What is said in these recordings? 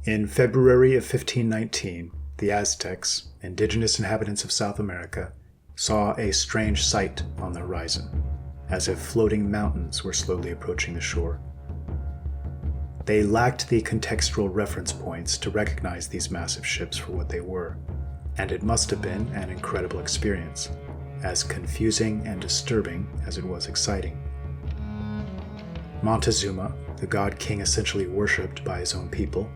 In February of 1519, the Aztecs, indigenous inhabitants of South America, saw a strange sight on the horizon, as if floating mountains were slowly approaching the shore. They lacked the contextual reference points to recognize these massive ships for what they were, and it must have been an incredible experience, as confusing and disturbing as it was exciting. Montezuma, the god-king essentially worshipped by his own people,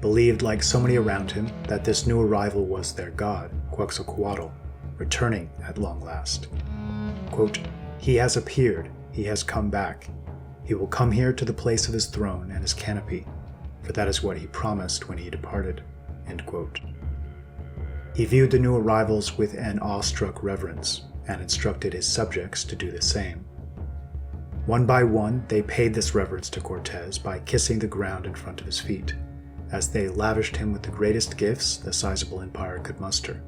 believed, like so many around him, that this new arrival was their god, Quetzalcoatl, returning at long last. Quote, "He has appeared, he has come back. He will come here to the place of his throne and his canopy, for that is what he promised when he departed." End quote. He viewed the new arrivals with an awestruck reverence, and instructed his subjects to do the same. One by one, they paid this reverence to Cortez by kissing the ground in front of his feet, as they lavished him with the greatest gifts the sizable empire could muster.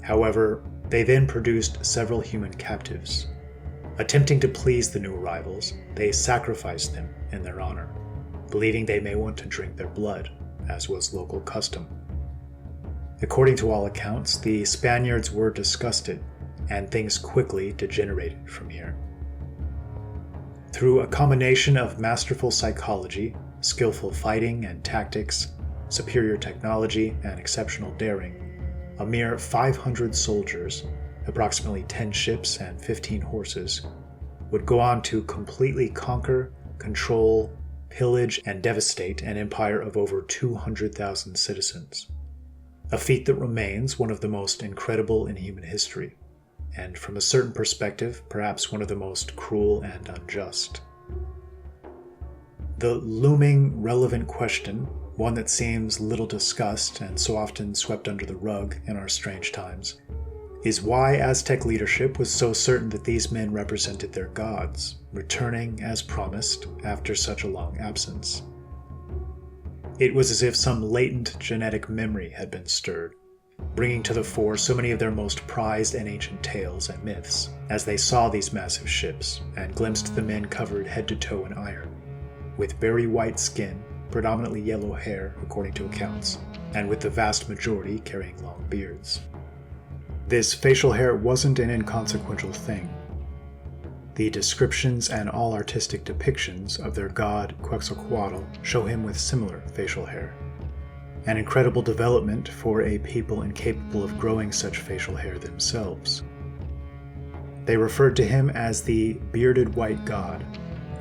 However, they then produced several human captives. Attempting to please the new arrivals, they sacrificed them in their honor, believing they may want to drink their blood, as was local custom. According to all accounts, the Spaniards were disgusted, and things quickly degenerated from here. Through a combination of masterful psychology, skillful fighting and tactics, superior technology, and exceptional daring, a mere 500 soldiers, approximately 10 ships and 15 horses, would go on to completely conquer, control, pillage, and devastate an empire of over 200,000 citizens. A feat that remains one of the most incredible in human history, and from a certain perspective, perhaps one of the most cruel and unjust. The looming, relevant question, one that seems little discussed and so often swept under the rug in our strange times, is why Aztec leadership was so certain that these men represented their gods, returning as promised after such a long absence. It was as if some latent genetic memory had been stirred, bringing to the fore so many of their most prized and ancient tales and myths, as they saw these massive ships and glimpsed the men covered head to toe in iron, with very white skin, predominantly yellow hair according to accounts, and with the vast majority carrying long beards. This facial hair wasn't an inconsequential thing. The descriptions and all artistic depictions of their god Quetzalcoatl show him with similar facial hair. An incredible development for a people incapable of growing such facial hair themselves. They referred to him as the bearded white god,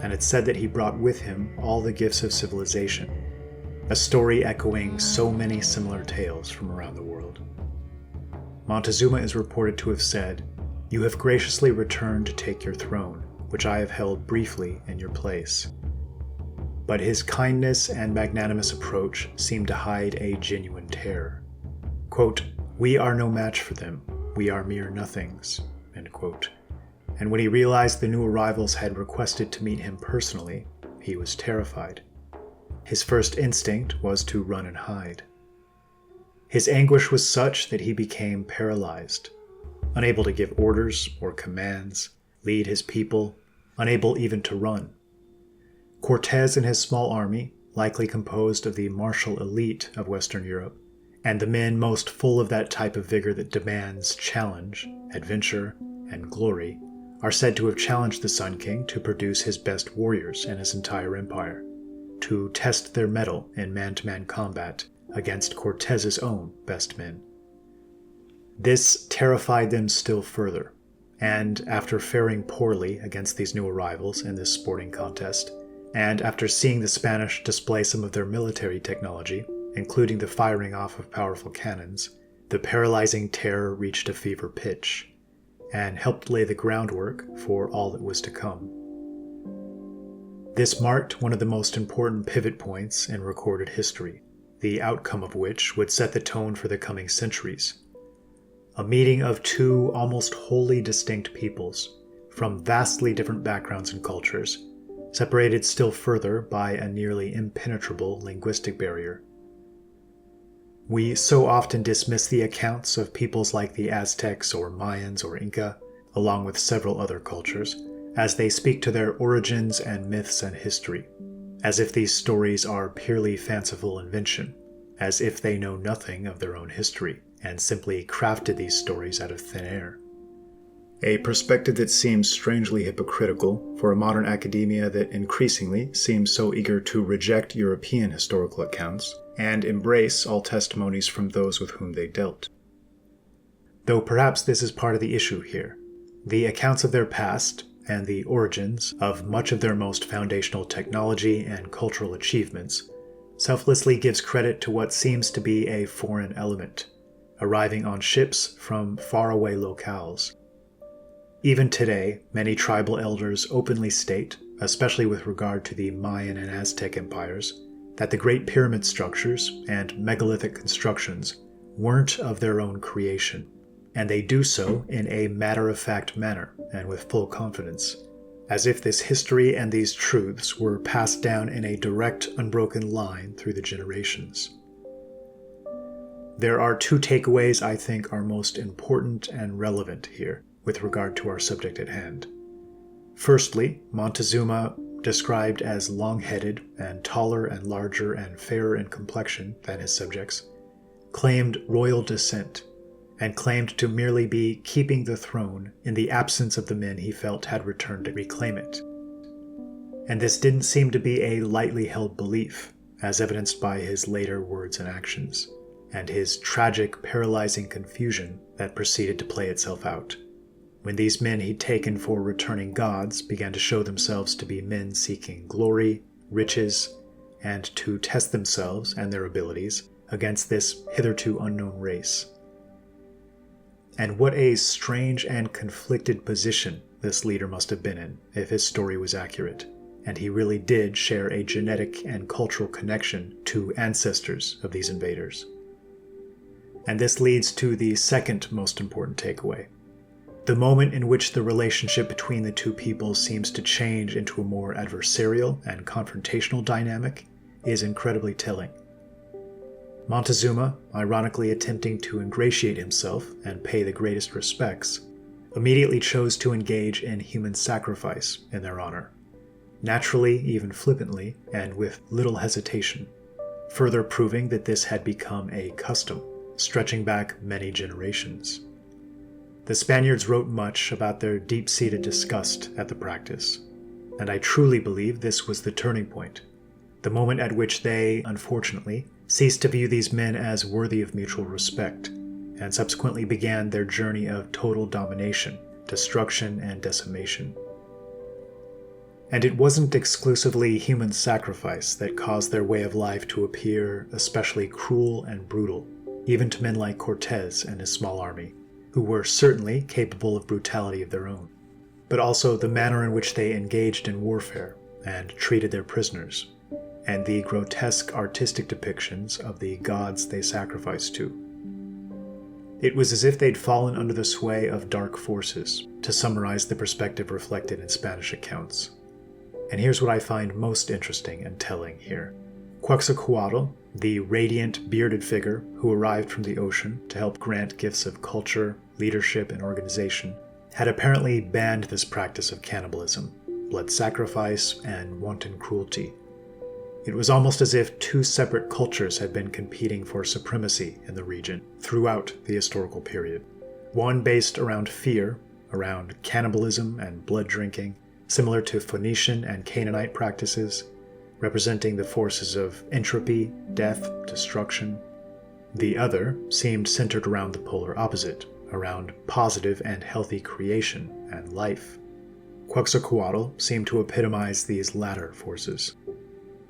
and it said that he brought with him all the gifts of civilization, a story echoing so many similar tales from around the world. Montezuma is reported to have said, "You have graciously returned to take your throne, which I have held briefly in your place." But his kindness and magnanimous approach seemed to hide a genuine terror. Quote, "We are no match for them, we are mere nothings," end quote. And when he realized the new arrivals had requested to meet him personally, he was terrified. His first instinct was to run and hide. His anguish was such that he became paralyzed, unable to give orders or commands, lead his people, unable even to run. Cortez and his small army, likely composed of the martial elite of Western Europe, and the men most full of that type of vigor that demands challenge, adventure, and glory, are said to have challenged the Sun King to produce his best warriors in his entire empire, to test their mettle in man-to-man combat against Cortez's own best men. This terrified them still further, and after faring poorly against these new arrivals in this sporting contest, and after seeing the Spanish display some of their military technology, including the firing off of powerful cannons, the paralyzing terror reached a fever pitch, and helped lay the groundwork for all that was to come. This marked one of the most important pivot points in recorded history, the outcome of which would set the tone for the coming centuries. A meeting of two almost wholly distinct peoples, from vastly different backgrounds and cultures, separated still further by a nearly impenetrable linguistic barrier. We so often dismiss the accounts of peoples like the Aztecs or Mayans or Inca, along with several other cultures, as they speak to their origins and myths and history. as if these stories are purely fanciful invention, as if they know nothing of their own history, and simply crafted these stories out of thin air. A perspective that seems strangely hypocritical for a modern academia that increasingly seems so eager to reject European historical accounts and embrace all testimonies from those with whom they dealt. Though perhaps this is part of the issue here. The accounts of their past and the origins of much of their most foundational technology and cultural achievements selflessly gives credit to what seems to be a foreign element, arriving on ships from faraway locales. Even today, many tribal elders openly state, especially with regard to the Mayan and Aztec empires, that the great pyramid structures and megalithic constructions weren't of their own creation, and they do so in a matter-of-fact manner and with full confidence, as if this history and these truths were passed down in a direct, unbroken line through the generations. There are two takeaways I think are most important and relevant here with regard to our subject at hand. Firstly, Montezuma, described as long-headed and taller and larger and fairer in complexion than his subjects, claimed royal descent and claimed to merely be keeping the throne in the absence of the men he felt had returned to reclaim it. And this didn't seem to be a lightly held belief, as evidenced by his later words and actions, and his tragic, paralyzing confusion that proceeded to play itself out, when these men he'd taken for returning gods began to show themselves to be men seeking glory, riches, and to test themselves and their abilities against this hitherto unknown race. And what a strange and conflicted position this leader must have been in if his story was accurate, and he really did share a genetic and cultural connection to ancestors of these invaders. And this leads to the second most important takeaway. The moment in which the relationship between the two people seems to change into a more adversarial and confrontational dynamic is incredibly telling. Montezuma, ironically attempting to ingratiate himself and pay the greatest respects, immediately chose to engage in human sacrifice in their honor, naturally, even flippantly, and with little hesitation, further proving that this had become a custom, stretching back many generations. The Spaniards wrote much about their deep-seated disgust at the practice, and I truly believe this was the turning point, the moment at which they, unfortunately, ceased to view these men as worthy of mutual respect, and subsequently began their journey of total domination, destruction, and decimation. And it wasn't exclusively human sacrifice that caused their way of life to appear especially cruel and brutal, even to men like Cortes and his small army, who were certainly capable of brutality of their own, but also the manner in which they engaged in warfare and treated their prisoners, and the grotesque artistic depictions of the gods they sacrificed to. It was as if they'd fallen under the sway of dark forces, to summarize the perspective reflected in Spanish accounts. And here's what I find most interesting and telling here. Quetzalcoatl, the radiant, bearded figure who arrived from the ocean to help grant gifts of culture, leadership, and organization, had apparently banned this practice of cannibalism, blood sacrifice, and wanton cruelty. It was almost as if two separate cultures had been competing for supremacy in the region throughout the historical period. One based around fear, around cannibalism and blood drinking, similar to Phoenician and Canaanite practices, representing the forces of entropy, death, destruction. The other seemed centered around the polar opposite, around positive and healthy creation and life. Quetzalcoatl seemed to epitomize these latter forces.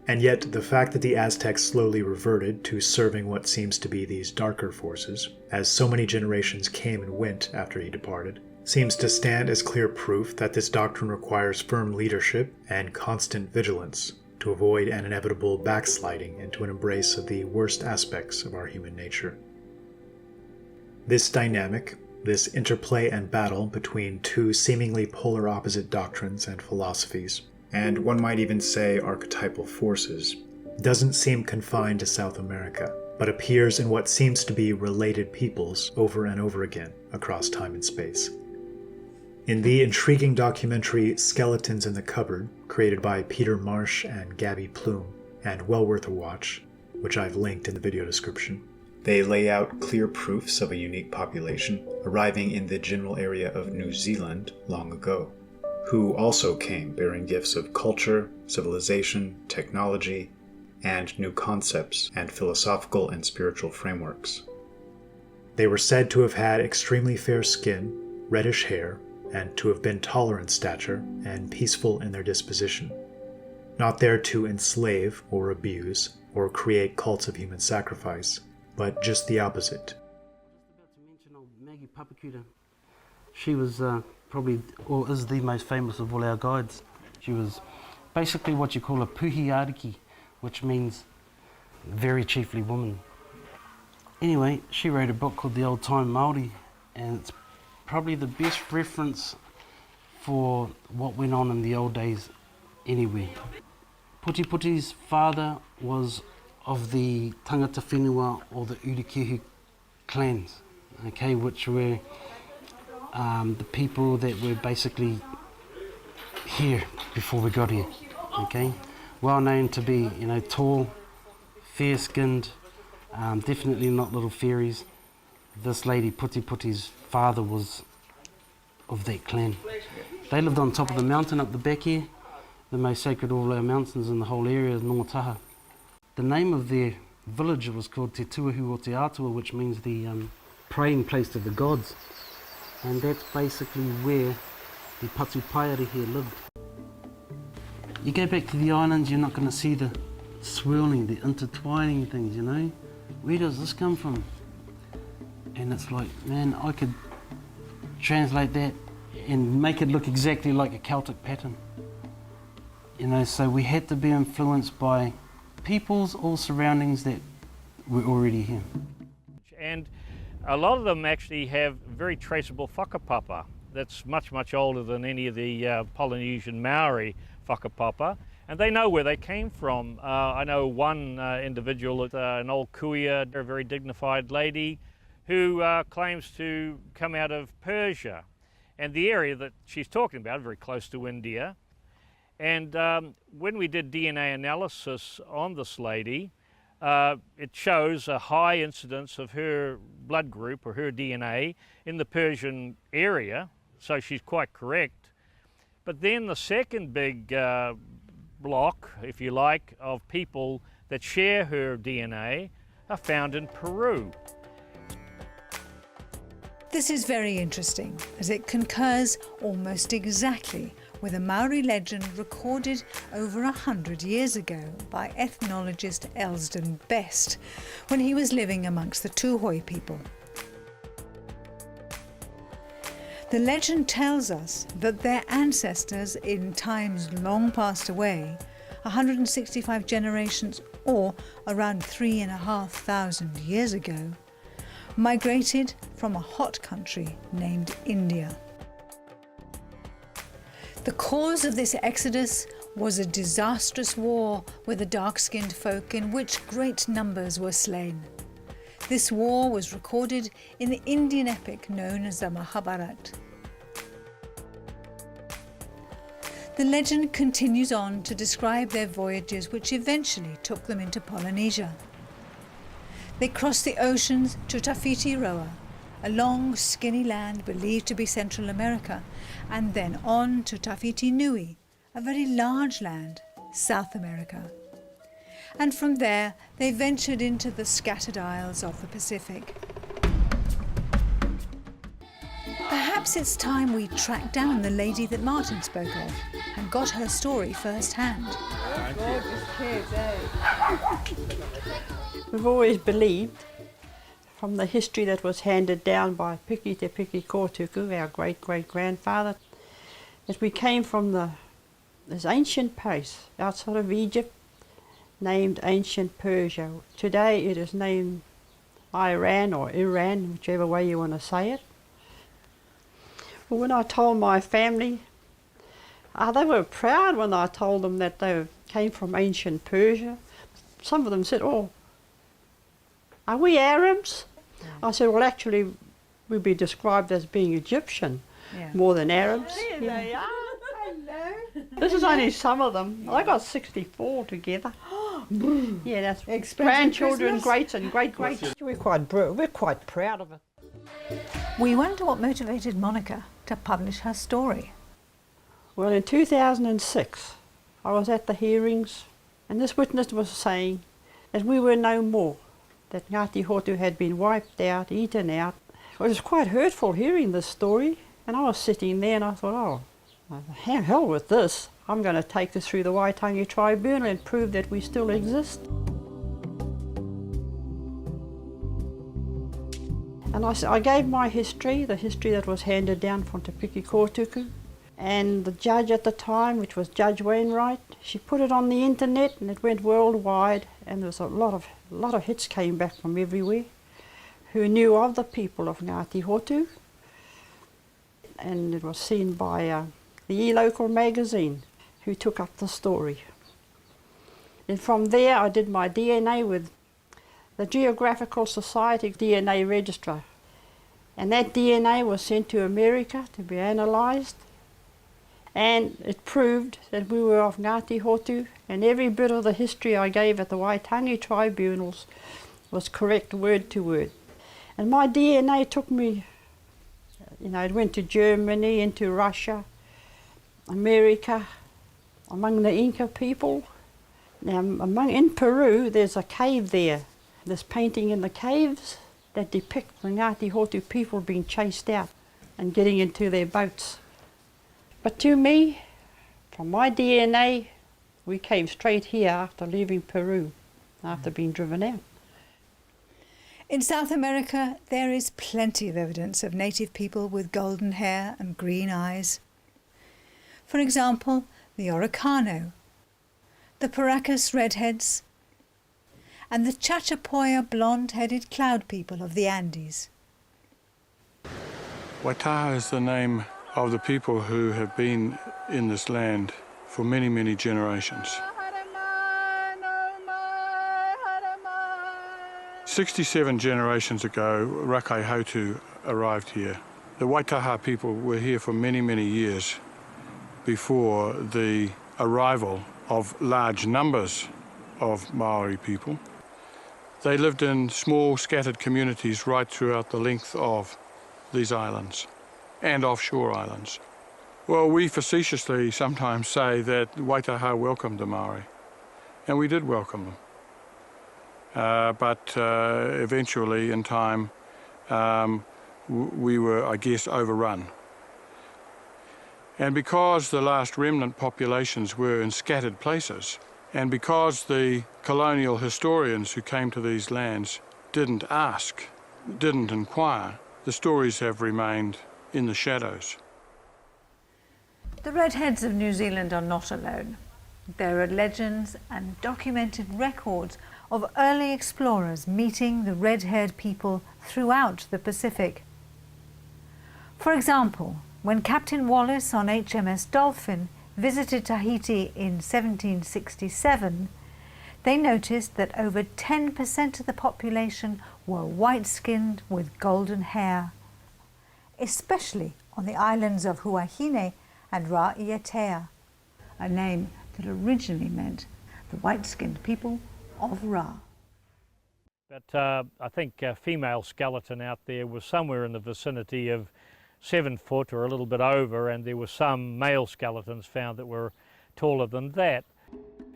And yet, the fact that the Aztecs slowly reverted to serving what seems to be these darker forces, as so many generations came and went after he departed, seems to stand as clear proof that this doctrine requires firm leadership and constant vigilance to avoid an inevitable backsliding into an embrace of the worst aspects of our human nature. This dynamic, this interplay and battle between two seemingly polar opposite doctrines and philosophies, and one might even say archetypal forces, doesn't seem confined to South America, but appears in what seems to be related peoples over and over again across time and space. In the intriguing documentary Skeletons in the Cupboard, created by Peter Marsh and Gabby Plume, and well worth a watch, which I've linked in the video description, they lay out clear proofs of a unique population arriving in the general area of New Zealand long ago, who also came bearing gifts of culture, civilization, technology, and new concepts and philosophical and spiritual frameworks. They were said to have had extremely fair skin, reddish hair, and to have been taller in stature and peaceful in their disposition, not there to enslave or abuse or create cults of human sacrifice, but just the opposite. Just about to mention old Maggie Papakuta. She was probably, or is the most famous of all our guides. She was basically what you call a puhiariki, which means very chiefly woman. Anyway, she wrote a book called The Old Time Māori, and it's probably the best reference for what went on in the old days anywhere. Putiputi's father was of the tangata whenua or the Urikihu clans, okay, which were the people that were basically here before we got here, okay? Well known to be, tall, fair-skinned, definitely not little fairies. This lady, Putiputi's father, was of that clan. They lived on top of the mountain up the back here, the most sacred of all our mountains in the whole area is Nongataha. The name of their village was called Te Tuahu o Te Atua, which means the praying place of the gods. And that's basically where the Patupaiari here lived. You go back to the islands, you're not going to see the swirling, the intertwining things, Where does this come from? And it's like, man, I could translate that and make it look exactly like a Celtic pattern. So we had to be influenced by peoples or surroundings that were already here. And a lot of them actually have very traceable whakapapa that's much, much older than any of the Polynesian Maori whakapapa. And they know where they came from. I know one individual, an old kuia, a very dignified lady, who claims to come out of Persia. And the area that she's talking about, very close to India. And when we did DNA analysis on this lady, it shows a high incidence of her blood group or her DNA in the Persian area, so she's quite correct. But then the second big block, if you like, of people that share her DNA are found in Peru. This is very interesting, as it concurs almost exactly with a Maori legend recorded over 100 years ago by ethnologist Elsden Best when he was living amongst the Tuhoi people. The legend tells us that their ancestors in times long passed away, 165 generations or around 3,500 years ago, migrated from a hot country named India. The cause of this exodus was a disastrous war with the dark-skinned folk in which great numbers were slain. This war was recorded in the Indian epic known as the Mahabharat. The legend continues on to describe their voyages which eventually took them into Polynesia. They crossed the oceans to Tafiti Roa, a long, skinny land believed to be Central America, and then on to Tafiti Nui, a very large land, South America. And from there they ventured into the scattered isles of the Pacific. Perhaps it's time we track down the lady that Martin spoke of and got her story firsthand. Gorgeous kids, eh? We've always believed, from the history that was handed down by Piki Te Piki Kōtuku, our great-great-grandfather, that we came from this ancient place outside of Egypt, named ancient Persia. Today it is named Iran or Iran, whichever way you want to say it. Well, when I told my family, they were proud when I told them that they came from ancient Persia. Some of them said, "Oh, are we Arabs?" I said, "Well, actually, we'd be described as being Egyptian." Yeah. more than Arabs. There they are. Hello. This is only some of them. I got 64 together. Yeah, that's Expensive grandchildren, Christmas. greats and great-greats. We're quite proud of it. We wonder what motivated Monica to publish her story. Well, in 2006, I was at the hearings, and this witness was saying that we were no more, that Ngāti Hotu had been wiped out, eaten out. Well, it was quite hurtful hearing this story, and I was sitting there and I thought, oh, hell with this. I'm going to take this through the Waitangi Tribunal and prove that we still exist. And I gave my history, the history that was handed down from Te Piki Kōtuku. And the judge at the time, which was Judge Wainwright, she put it on the internet and it went worldwide, and there was a lot of hits came back from everywhere who knew of the people of Ngāti Hotu. And it was seen by the e-Local magazine, who took up the story. And from there I did my DNA with the Geographical Society DNA Registrar. And that DNA was sent to America to be analysed. And it proved that we were of Ngāti Hotu, and every bit of the history I gave at the Waitangi tribunals was correct word to word. And my DNA took me, it went to Germany, into Russia, America, among the Inca people. Now, in Peru, there's a cave there. There's painting in the caves that depict the Ngāti Hotu people being chased out and getting into their boats. But to me, from my DNA, we came straight here after leaving Peru, after being driven out. In South America, there is plenty of evidence of native people with golden hair and green eyes. For example, the Oricano, the Paracas redheads, and the Chachapoya blonde-headed cloud people of the Andes. Waitaha is the name of the people who have been in this land for many, many generations. 67 generations ago, Rakai Hotu arrived here. The Waitaha people were here for many, many years before the arrival of large numbers of Maori people. They lived in small scattered communities right throughout the length of these islands and offshore islands. Well, we facetiously sometimes say that Waitaha welcomed the Maori, and we did welcome them. But eventually, in time, we were, I guess, overrun. And because the last remnant populations were in scattered places, and because the colonial historians who came to these lands didn't ask, didn't inquire, the stories have remained in the shadows. The Redheads of New Zealand are not alone. There are legends and documented records of early explorers meeting the red-haired people throughout the Pacific. For example, when Captain Wallace on HMS Dolphin visited Tahiti in 1767, they noticed that over 10% of the population were white-skinned with golden hair, especially on the islands of Huahine and Ra'ietea, a name that originally meant the white-skinned people of Ra. But I think a female skeleton out there was somewhere in the vicinity of 7 foot or a little bit over, and there were some male skeletons found that were taller than that.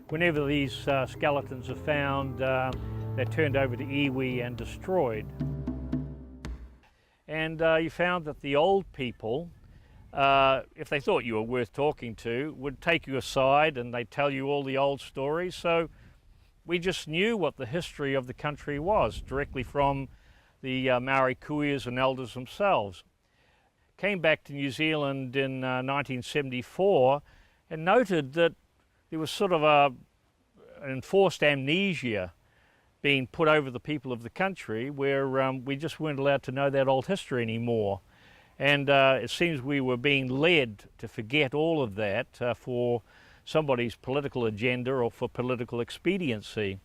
Whenever these skeletons are found, they're turned over to iwi and destroyed. And you found that the old people, if they thought you were worth talking to, would take you aside and they'd tell you all the old stories. So we just knew what the history of the country was directly from the Maori kuias and elders themselves. Came back to New Zealand in 1974 and noted that there was sort of an enforced amnesia being put over the people of the country, where we just weren't allowed to know that old history anymore. And it seems we were being led to forget all of that for somebody's political agenda or for political expediency.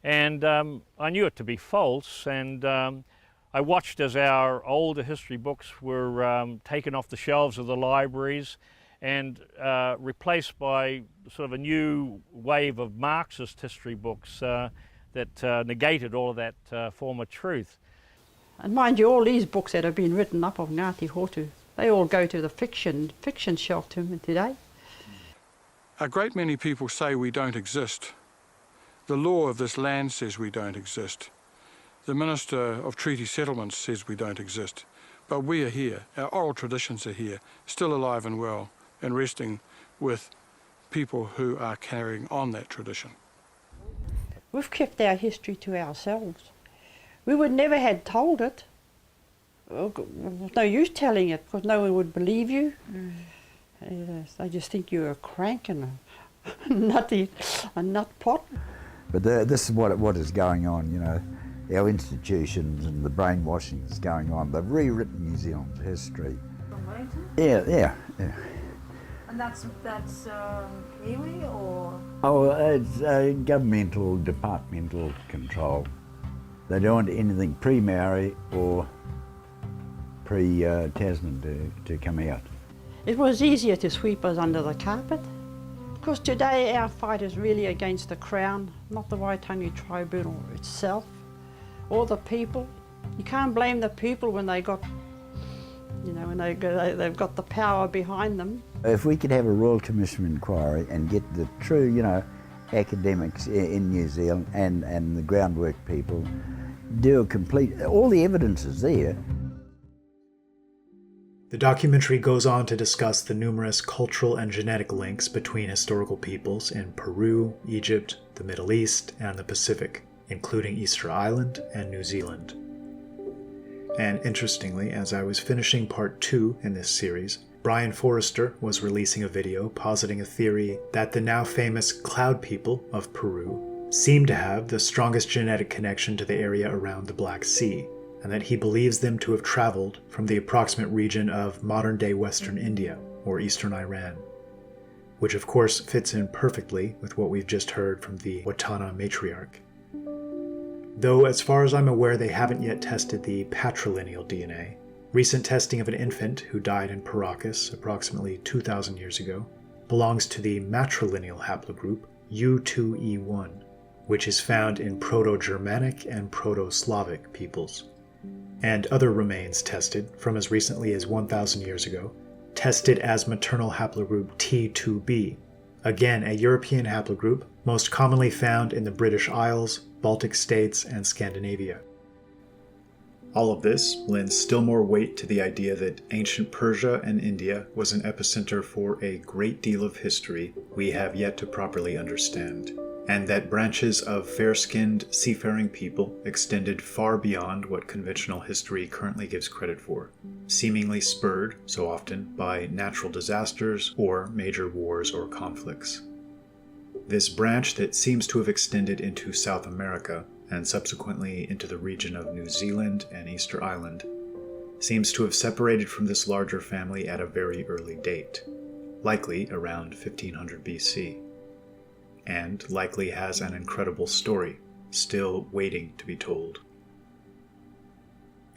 And I knew it to be false, and I watched as our older history books were taken off the shelves of the libraries and replaced by sort of a new wave of Marxist history books that negated all of that former truth. And mind you, all these books that have been written up of Ngāti Hotu, they all go to the fiction shelf today. A great many people say we don't exist. The law of this land says we don't exist. The Minister of Treaty Settlements says we don't exist. But we are here, our oral traditions are here, still alive and well, and resting with people who are carrying on that tradition. We've kept our history to ourselves. We would never have told it. No use telling it, because no one would believe you. They just think you're a crank and a nut pot. But this is what is going on, you know. Our institutions and the brainwashing is going on. They've rewritten New Zealand's history. From Wellington? Yeah. And that's iwi or? Oh, it's governmental, departmental control. They don't want anything pre-Maori or pre-Tasman to come out. It was easier to sweep us under the carpet. Because today our fight is really against the Crown, not the Waitangi Tribunal itself, or the people. You can't blame the people when they got, you know, when they've got the power behind them. If we could have a Royal Commission inquiry and get the true, you know, academics in New Zealand and the groundwork people, do a complete, all the evidence is there. The documentary goes on to discuss the numerous cultural and genetic links between historical peoples in Peru, Egypt, the Middle East, and the Pacific, including Easter Island and New Zealand. And interestingly, as I was finishing part 2 in this series, Brian Forrester was releasing a video positing a theory that the now famous Cloud people of Peru seem to have the strongest genetic connection to the area around the Black Sea, and that he believes them to have traveled from the approximate region of modern-day Western India, or Eastern Iran, which of course fits in perfectly with what we've just heard from the Watana matriarch. Though as far as I'm aware they haven't yet tested the patrilineal DNA, recent testing of an infant who died in Paracas approximately 2,000 years ago belongs to the matrilineal haplogroup U2E1, which is found in Proto-Germanic and Proto-Slavic peoples. And other remains tested from as recently as 1,000 years ago tested as maternal haplogroup T2b, again a European haplogroup most commonly found in the British Isles, Baltic states, and Scandinavia. All of this lends still more weight to the idea that ancient Persia and India was an epicenter for a great deal of history we have yet to properly understand, and that branches of fair-skinned seafaring people extended far beyond what conventional history currently gives credit for, seemingly spurred, so often, by natural disasters or major wars or conflicts. This branch that seems to have extended into South America and subsequently into the region of New Zealand and Easter Island seems to have separated from this larger family at a very early date, likely around 1500 BC. And likely has an incredible story, still waiting to be told.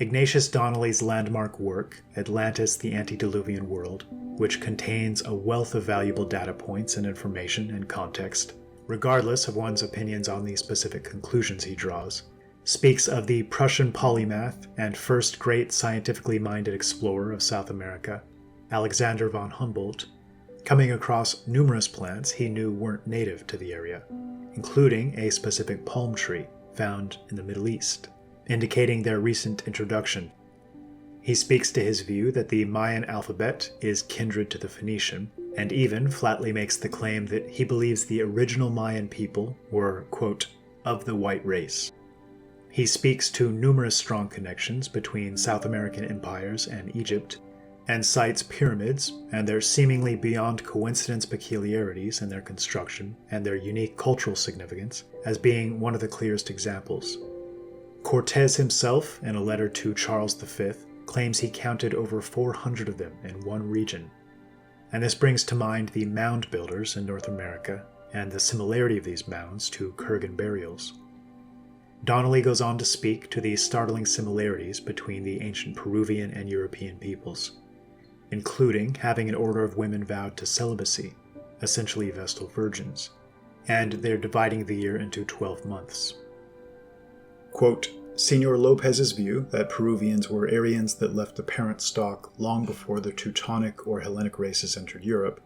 Ignatius Donnelly's landmark work, Atlantis, the Antediluvian World, which contains a wealth of valuable data points and information and context, regardless of one's opinions on the specific conclusions he draws, speaks of the Prussian polymath and first great scientifically minded explorer of South America, Alexander von Humboldt, coming across numerous plants he knew weren't native to the area, including a specific palm tree found in the Middle East, indicating their recent introduction. He speaks to his view that the Mayan alphabet is kindred to the Phoenician, and even flatly makes the claim that he believes the original Mayan people were, quote, of the white race. He speaks to numerous strong connections between South American empires and Egypt, and cites pyramids and their seemingly beyond coincidence peculiarities in their construction and their unique cultural significance as being one of the clearest examples. Cortés himself, in a letter to Charles V, claims he counted over 400 of them in one region. And this brings to mind the mound builders in North America and the similarity of these mounds to Kurgan burials. Donnelly goes on to speak to the startling similarities between the ancient Peruvian and European peoples, including having an order of women vowed to celibacy, essentially Vestal virgins, and they're dividing the year into 12 months. Quote, Senor Lopez's view that Peruvians were Aryans that left the parent stock long before the Teutonic or Hellenic races entered Europe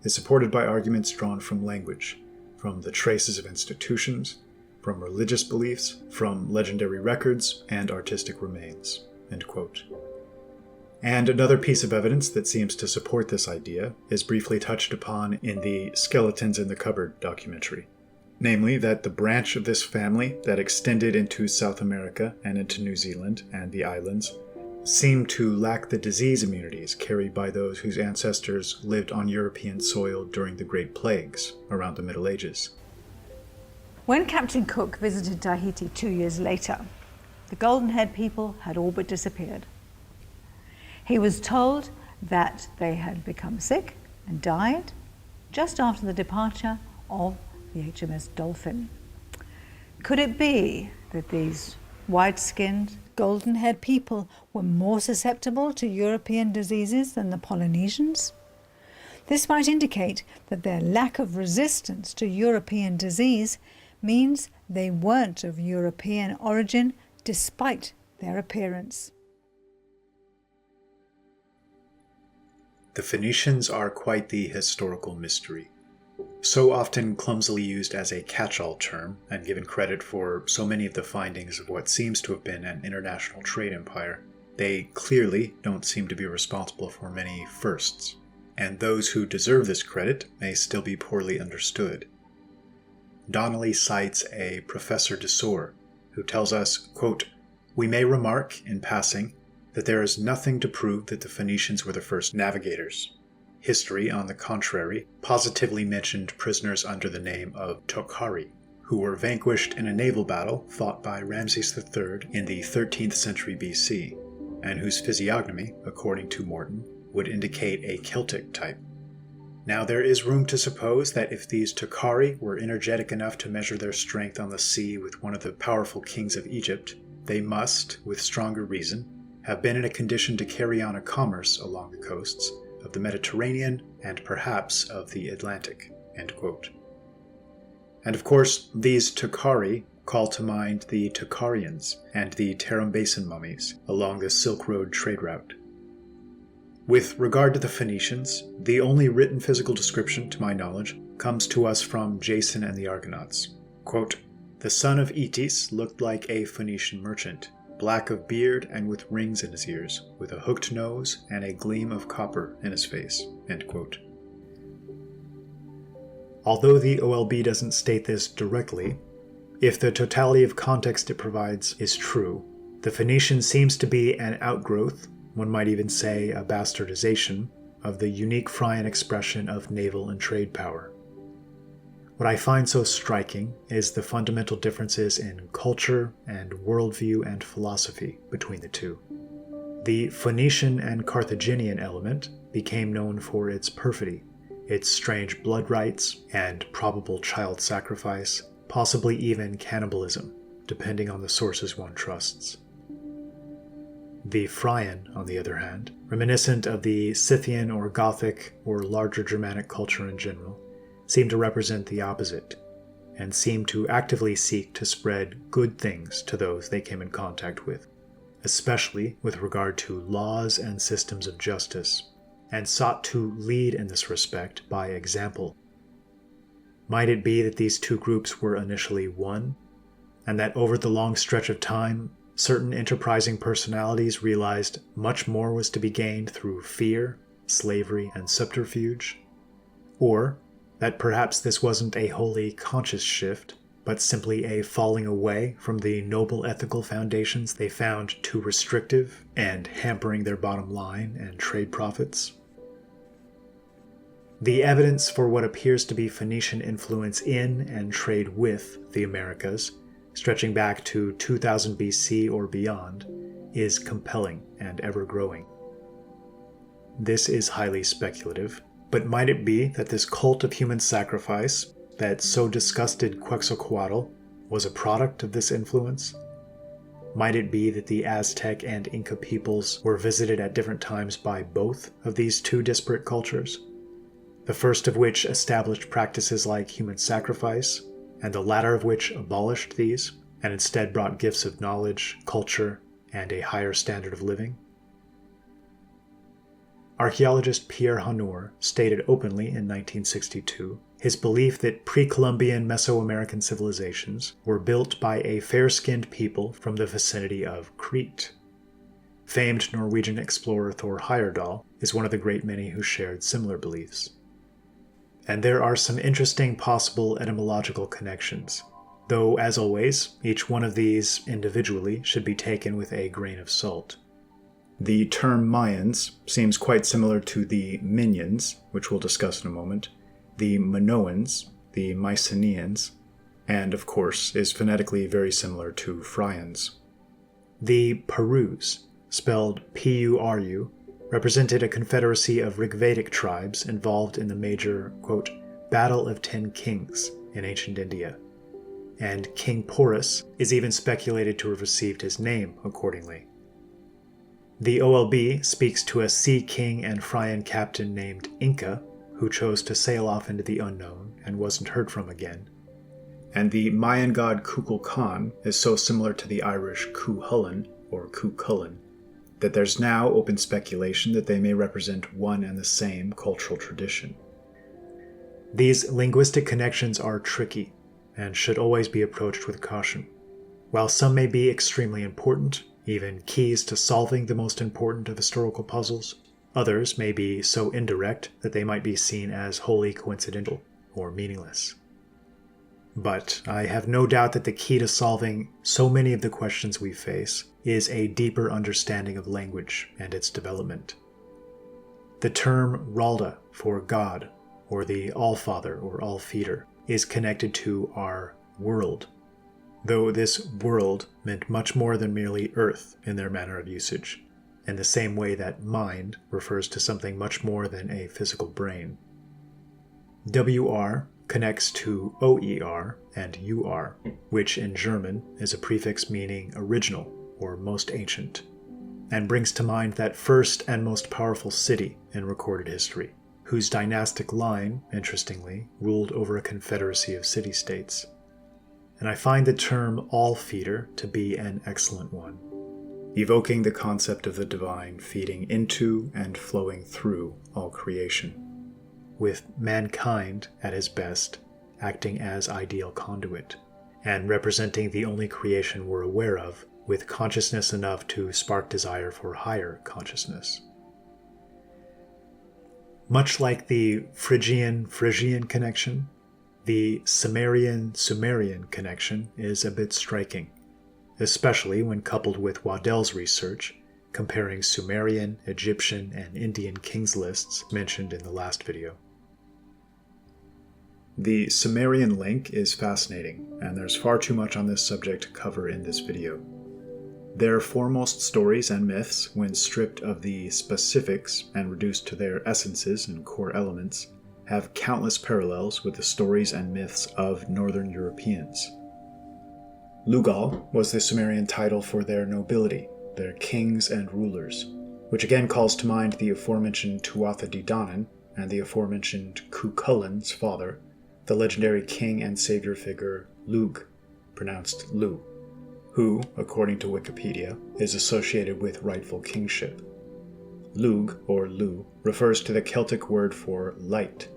is supported by arguments drawn from language, from the traces of institutions, from religious beliefs, from legendary records, and artistic remains. End quote. And another piece of evidence that seems to support this idea is briefly touched upon in the Skeletons in the Cupboard documentary. Namely, that the branch of this family that extended into South America and into New Zealand and the islands seemed to lack the disease immunities carried by those whose ancestors lived on European soil during the Great Plagues around the Middle Ages. When Captain Cook visited Tahiti 2 years later, the golden-haired people had all but disappeared. He was told that they had become sick and died just after the departure of the HMS Dolphin. Could it be that these white-skinned, golden-haired people were more susceptible to European diseases than the Polynesians? This might indicate that their lack of resistance to European disease means they weren't of European origin despite their appearance. The Phoenicians are quite the historical mystery. So often clumsily used as a catch-all term and given credit for so many of the findings of what seems to have been an international trade empire, they clearly don't seem to be responsible for many firsts, and those who deserve this credit may still be poorly understood. Donnelly cites a Professor Desor, who tells us, quote, We may remark, in passing, that there is nothing to prove that the Phoenicians were the first navigators. History, on the contrary, positively mentioned prisoners under the name of Tokhari, who were vanquished in a naval battle fought by Ramses III in the 13th century BC, and whose physiognomy, according to Morton, would indicate a Celtic type. Now there is room to suppose that if these Tokhari were energetic enough to measure their strength on the sea with one of the powerful kings of Egypt, they must, with stronger reason, have been in a condition to carry on a commerce along the coasts of the Mediterranean and perhaps of the Atlantic. End quote. And of course, these Tokhari call to mind the Tokharians and the Tarim Basin mummies along the Silk Road trade route. With regard to the Phoenicians, the only written physical description, to my knowledge, comes to us from Jason and the Argonauts. Quote, The son of Eetes looked like a Phoenician merchant, black of beard and with rings in his ears, with a hooked nose and a gleam of copper in his face. End quote. Although the OLB doesn't state this directly, if the totality of context it provides is true, the Phoenician seems to be an outgrowth, one might even say a bastardization, of the unique Phrygian expression of naval and trade power. What I find so striking is the fundamental differences in culture and worldview and philosophy between the two. The Phoenician and Carthaginian element became known for its perfidy, its strange blood rites and probable child sacrifice, possibly even cannibalism, depending on the sources one trusts. The Phrygian, on the other hand, reminiscent of the Scythian or Gothic or larger Germanic culture in general, seem to represent the opposite, and seem to actively seek to spread good things to those they came in contact with, especially with regard to laws and systems of justice, and sought to lead in this respect by example. Might it be that these two groups were initially one, and that over the long stretch of time, certain enterprising personalities realized much more was to be gained through fear, slavery, and subterfuge? Or that perhaps this wasn't a wholly conscious shift, but simply a falling away from the noble ethical foundations they found too restrictive and hampering their bottom line and trade profits? The evidence for what appears to be Phoenician influence in and trade with the Americas, stretching back to 2000 BC or beyond, is compelling and ever-growing. This is highly speculative, but might it be that this cult of human sacrifice that so disgusted Quetzalcoatl was a product of this influence? Might it be that the Aztec and Inca peoples were visited at different times by both of these two disparate cultures? The first of which established practices like human sacrifice, and the latter of which abolished these, and instead brought gifts of knowledge, culture, and a higher standard of living? Archaeologist Pierre Hannour stated openly in 1962 his belief that pre-Columbian Mesoamerican civilizations were built by a fair-skinned people from the vicinity of Crete. Famed Norwegian explorer Thor Heyerdahl is one of the great many who shared similar beliefs. And there are some interesting possible etymological connections, though, as always, each one of these individually should be taken with a grain of salt. The term Mayans seems quite similar to the Minyans, which we'll discuss in a moment, the Minoans, the Mycenaeans, and, of course, is phonetically very similar to Frians. The Perus, spelled P-U-R-U, represented a confederacy of Rigvedic tribes involved in the major, quote, Battle of 10 Kings in ancient India, and King Porus is even speculated to have received his name accordingly. The OLB speaks to a sea king and Fryan captain named Inca, who chose to sail off into the unknown and wasn't heard from again. And the Mayan god Kukulkan is so similar to the Irish Cuchulainn, or Cuchulainn, that there's now open speculation that they may represent one and the same cultural tradition. These linguistic connections are tricky and should always be approached with caution. While some may be extremely important, even keys to solving the most important of historical puzzles, others may be so indirect that they might be seen as wholly coincidental or meaningless. But I have no doubt that the key to solving so many of the questions we face is a deeper understanding of language and its development. The term Ralda for God, or the Allfather or Allfeeder, is connected to our world, though this world meant much more than merely earth in their manner of usage, in the same way that mind refers to something much more than a physical brain. WR connects to OER and UR, which in German is a prefix meaning original or most ancient, and brings to mind that first and most powerful city in recorded history, whose dynastic line, interestingly, ruled over a confederacy of city-states. And I find the term all-feeder to be an excellent one, evoking the concept of the divine feeding into and flowing through all creation, with mankind, at his best, acting as ideal conduit, and representing the only creation we're aware of, with consciousness enough to spark desire for higher consciousness. Much like the Phrygian connection, the Sumerian connection is a bit striking, especially when coupled with Waddell's research, comparing Sumerian, Egyptian, and Indian kings lists mentioned in the last video. The Sumerian link is fascinating, and there's far too much on this subject to cover in this video. Their foremost stories and myths, when stripped of the specifics and reduced to their essences and core elements, have countless parallels with the stories and myths of Northern Europeans. Lugal was the Sumerian title for their nobility, their kings and rulers, which again calls to mind the aforementioned Tuatha Dé Danann and the aforementioned Cuchulainn's father, the legendary king and savior figure Lugh, pronounced Lu, who, according to Wikipedia, is associated with rightful kingship. Lugh, or Lu, refers to the Celtic word for light,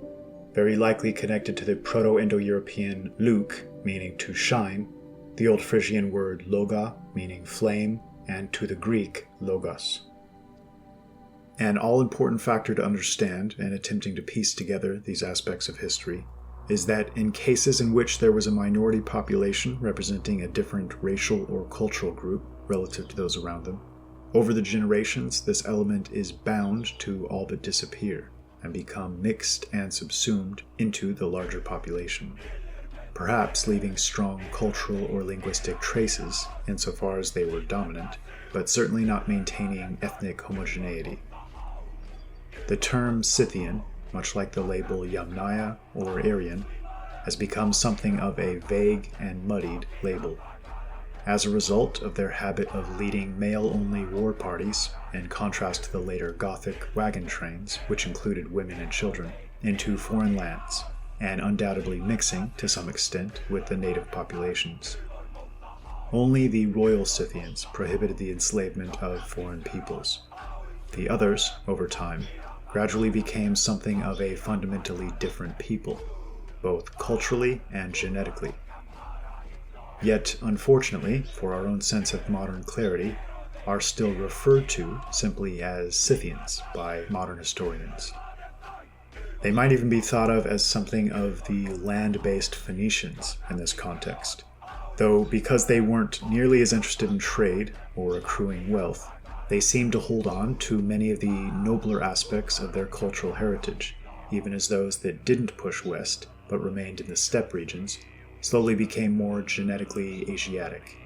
very likely connected to the Proto-Indo-European luk, meaning to shine, the Old Frisian word loga, meaning flame, and to the Greek logos. An all-important factor to understand in attempting to piece together these aspects of history is that in cases in which there was a minority population representing a different racial or cultural group relative to those around them, over the generations this element is bound to all but disappear and become mixed and subsumed into the larger population, perhaps leaving strong cultural or linguistic traces insofar as they were dominant, but certainly not maintaining ethnic homogeneity. The term Scythian, much like the label Yamnaya or Aryan, has become something of a vague and muddied label. As a result of their habit of leading male-only war parties, in contrast to the later Gothic wagon trains, which included women and children, into foreign lands, and undoubtedly mixing, to some extent, with the native populations. Only the Royal Scythians prohibited the enslavement of foreign peoples. The others, over time, gradually became something of a fundamentally different people, both culturally and genetically. Yet, unfortunately, for our own sense of modern clarity, are still referred to simply as Scythians by modern historians. They might even be thought of as something of the land-based Phoenicians in this context, though because they weren't nearly as interested in trade or accruing wealth, they seemed to hold on to many of the nobler aspects of their cultural heritage, even as those that didn't push west but remained in the steppe regions slowly became more genetically Asiatic.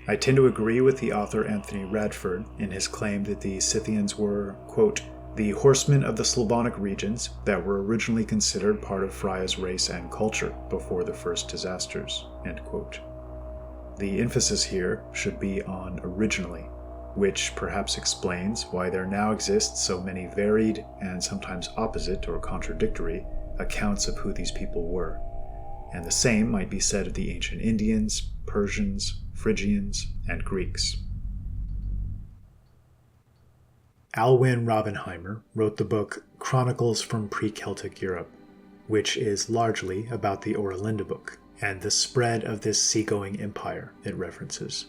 I tend to agree with the author Anthony Radford in his claim that the Scythians were, quote, the horsemen of the Slavonic regions that were originally considered part of Freya's race and culture before the first disasters, end quote. The emphasis here should be on originally, which perhaps explains why there now exist so many varied and sometimes opposite or contradictory accounts of who these people were. And the same might be said of the ancient Indians, Persians, Phrygians, and Greeks. Alwyn Ravenheimer wrote the book Chronicles from Pre-Celtic Europe, which is largely about the Oera Linda book and the spread of this seagoing empire it references.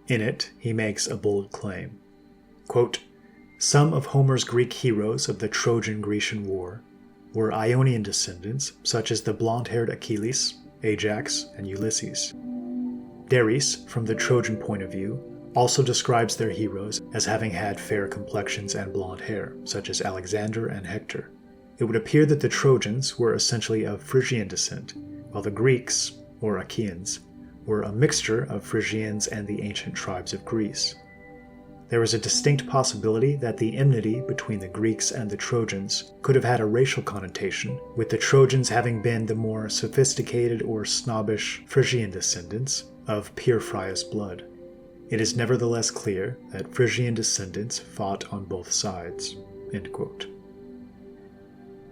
In it, he makes a bold claim. Quote, some of Homer's Greek heroes of the Trojan-Grecian War were Ionian descendants, such as the blonde-haired Achilles, Ajax, and Ulysses. Dares, from the Trojan point of view, also describes their heroes as having had fair complexions and blonde hair, such as Alexander and Hector. It would appear that the Trojans were essentially of Phrygian descent, while the Greeks, or Achaeans, were a mixture of Phrygians and the ancient tribes of Greece. There is a distinct possibility that the enmity between the Greeks and the Trojans could have had a racial connotation, with the Trojans having been the more sophisticated or snobbish Phrygian descendants of pure Freya's blood. It is nevertheless clear that Phrygian descendants fought on both sides. End quote.